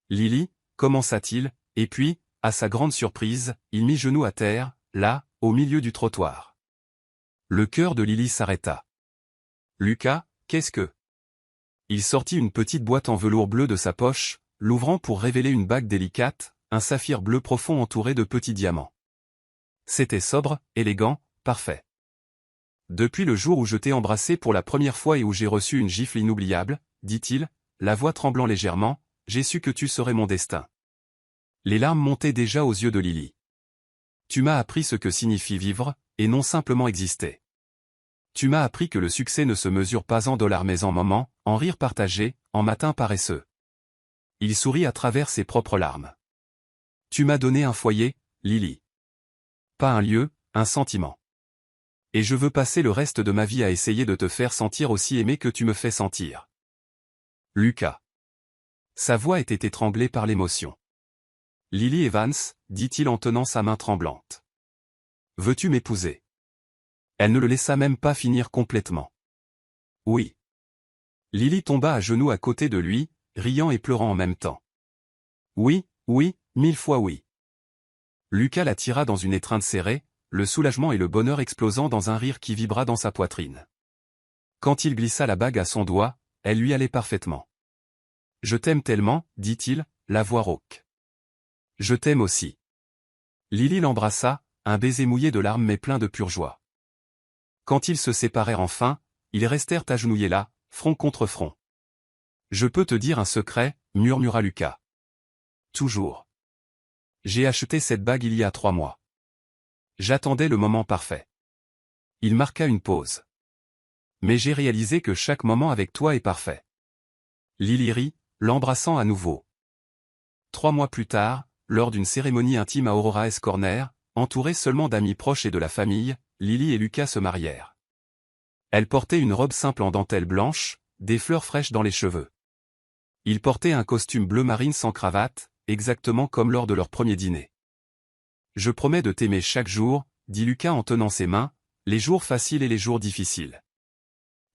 Lily, commença-t-il, et puis, à sa grande surprise, il mit genou à terre, là, au milieu du trottoir. Le cœur de Lily s'arrêta. Lucas, qu'est-ce que... Il sortit une petite boîte en velours bleu de sa poche, l'ouvrant pour révéler une bague délicate, un saphir bleu profond entouré de petits diamants. C'était sobre, élégant, parfait. Depuis le jour où je t'ai embrassé pour la première fois et où j'ai reçu une gifle inoubliable, dit-il, la voix tremblant légèrement, j'ai su que tu serais mon destin. Les larmes montaient déjà aux yeux de Lily. Tu m'as appris ce que signifie vivre, et non simplement exister. Tu m'as appris que le succès ne se mesure pas en dollars mais en moments, en rires partagés, en matins paresseux. Il sourit à travers ses propres larmes. Tu m'as donné un foyer, Lily. Pas un lieu, un sentiment. Et je veux passer le reste de ma vie à essayer de te faire sentir aussi aimé que tu me fais sentir. Lucas. Sa voix était étranglée par l'émotion. Lily Evans, dit-il en tenant sa main tremblante. Veux-tu m'épouser? Elle ne le laissa même pas finir complètement. Oui. Lily tomba à genoux à côté de lui, riant et pleurant en même temps. Oui, oui, 1000 fois oui. Lucas la tira dans une étreinte serrée, le soulagement et le bonheur explosant dans un rire qui vibra dans sa poitrine. Quand il glissa la bague à son doigt, elle lui allait parfaitement. Je t'aime tellement, dit-il, la voix rauque. Je t'aime aussi. Lily l'embrassa, un baiser mouillé de larmes mais plein de pure joie. Quand ils se séparèrent enfin, ils restèrent agenouillés là, front contre front. Je peux te dire un secret, murmura Lucas. Toujours. J'ai acheté cette bague il y a 3 mois. J'attendais le moment parfait. Il marqua une pause. Mais j'ai réalisé que chaque moment avec toi est parfait. Lily rit, l'embrassant à nouveau. 3 mois plus tard, lors d'une cérémonie intime à Aurora S. Corner, entourée seulement d'amis proches et de la famille, Lily et Lucas se marièrent. Elle portait une robe simple en dentelle blanche, des fleurs fraîches dans les cheveux. Il portait un costume bleu marine sans cravate, exactement comme lors de leur premier dîner. Je promets de t'aimer chaque jour, dit Lucas en tenant ses mains, les jours faciles et les jours difficiles.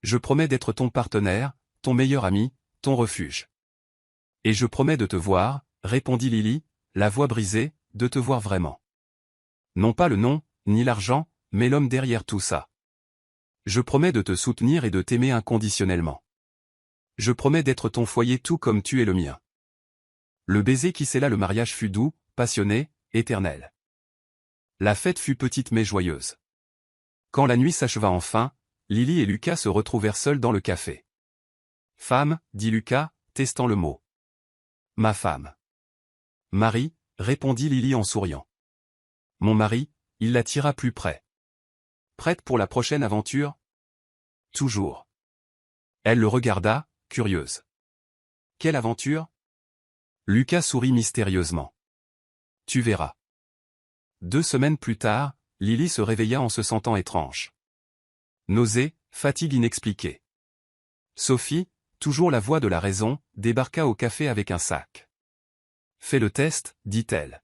Je promets d'être ton partenaire, ton meilleur ami, ton refuge. Et je promets de te voir, répondit Lily, la voix brisée, de te voir vraiment. Non pas le nom, ni l'argent, mais l'homme derrière tout ça. Je promets de te soutenir et de t'aimer inconditionnellement. Je promets d'être ton foyer tout comme tu es le mien. Le baiser qui scella le mariage fut doux, passionné, éternel. La fête fut petite mais joyeuse. Quand la nuit s'acheva enfin, Lily et Lucas se retrouvèrent seuls dans le café. « Femme, dit Lucas, testant le mot. »« Ma femme. »« Marie, répondit Lily en souriant. »« Mon mari, il la tira plus près. »« Prête pour la prochaine aventure ?»« Toujours. » Elle le regarda, curieuse. « Quelle aventure ?» Lucas sourit mystérieusement. « Tu verras. » 2 semaines plus tard, Lily se réveilla en se sentant étrange. Nausée, fatigue inexpliquée. Sophie, toujours la voix de la raison, débarqua au café avec un sac. « Fais le test, dit-elle. »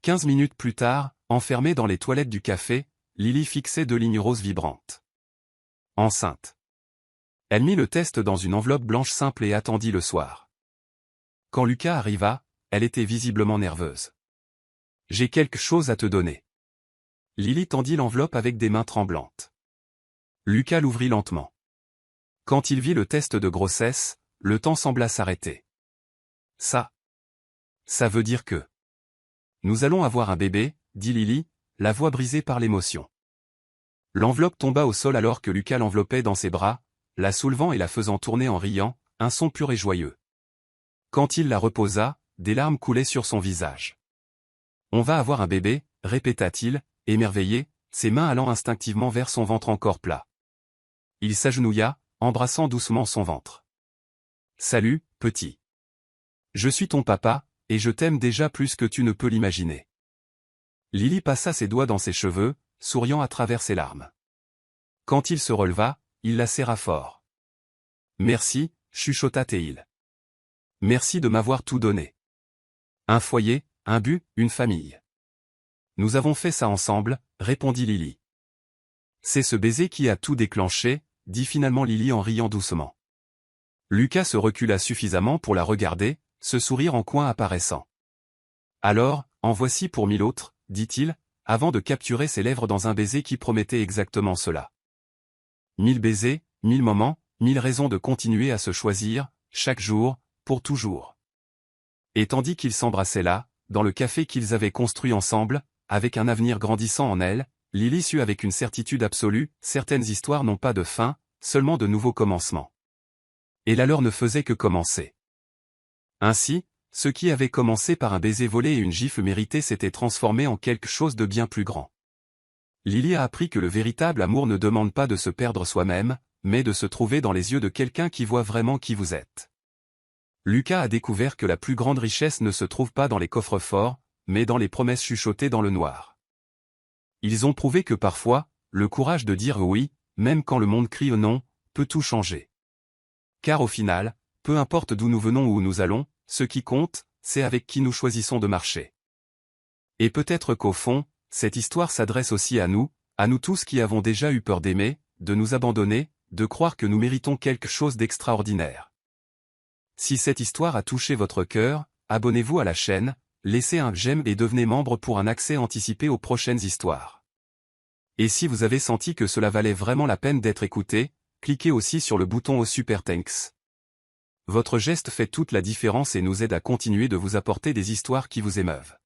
15 minutes plus tard, enfermée dans les toilettes du café, Lily fixait 2 lignes roses vibrantes. Enceinte. Elle mit le test dans une enveloppe blanche simple et attendit le soir. Quand Lucas arriva, elle était visiblement nerveuse. « J'ai quelque chose à te donner. » Lily tendit l'enveloppe avec des mains tremblantes. Lucas l'ouvrit lentement. Quand il vit le test de grossesse, le temps sembla s'arrêter. « Ça veut dire que... » « Nous allons avoir un bébé, dit Lily, la voix brisée par l'émotion. L'enveloppe tomba au sol alors que Lucas l'enveloppait dans ses bras, la soulevant et la faisant tourner en riant, un son pur et joyeux. Quand il la reposa, des larmes coulaient sur son visage. « On va avoir un bébé, répéta-t-il, émerveillé, ses mains allant instinctivement vers son ventre encore plat. Il s'agenouilla, embrassant doucement son ventre. « Salut, petit. Je suis ton papa, et je t'aime déjà plus que tu ne peux l'imaginer. » Lily passa ses doigts dans ses cheveux, souriant à travers ses larmes. Quand il se releva, il la serra fort. « Merci, chuchota-t-il. Merci de m'avoir tout donné. Un foyer, un but, une famille. Nous avons fait ça ensemble, répondit Lily. C'est ce baiser qui a tout déclenché, dit finalement Lily en riant doucement. Lucas se recula suffisamment pour la regarder, ce sourire en coin apparaissant. Alors, en voici pour 1000 autres, dit-il, avant de capturer ses lèvres dans un baiser qui promettait exactement cela. 1000 baisers, 1000 moments, 1000 raisons de continuer à se choisir, chaque jour, pour toujours. Et tandis qu'ils s'embrassaient là, dans le café qu'ils avaient construit ensemble, avec un avenir grandissant en elle, Lily sut avec une certitude absolue, certaines histoires n'ont pas de fin, seulement de nouveaux commencements. Et la leur ne faisait que commencer. Ainsi, ce qui avait commencé par un baiser volé et une gifle méritée s'était transformé en quelque chose de bien plus grand. Lily a appris que le véritable amour ne demande pas de se perdre soi-même, mais de se trouver dans les yeux de quelqu'un qui voit vraiment qui vous êtes. Lucas a découvert que la plus grande richesse ne se trouve pas dans les coffres forts, mais dans les promesses chuchotées dans le noir. Ils ont prouvé que parfois, le courage de dire oui, même quand le monde crie non, peut tout changer. Car au final, peu importe d'où nous venons ou où nous allons, ce qui compte, c'est avec qui nous choisissons de marcher. Et peut-être qu'au fond, cette histoire s'adresse aussi à nous tous qui avons déjà eu peur d'aimer, de nous abandonner, de croire que nous méritons quelque chose d'extraordinaire. Si cette histoire a touché votre cœur, abonnez-vous à la chaîne, laissez un j'aime et devenez membre pour un accès anticipé aux prochaines histoires. Et si vous avez senti que cela valait vraiment la peine d'être écouté, cliquez aussi sur le bouton au Super Thanks. Votre geste fait toute la différence et nous aide à continuer de vous apporter des histoires qui vous émeuvent.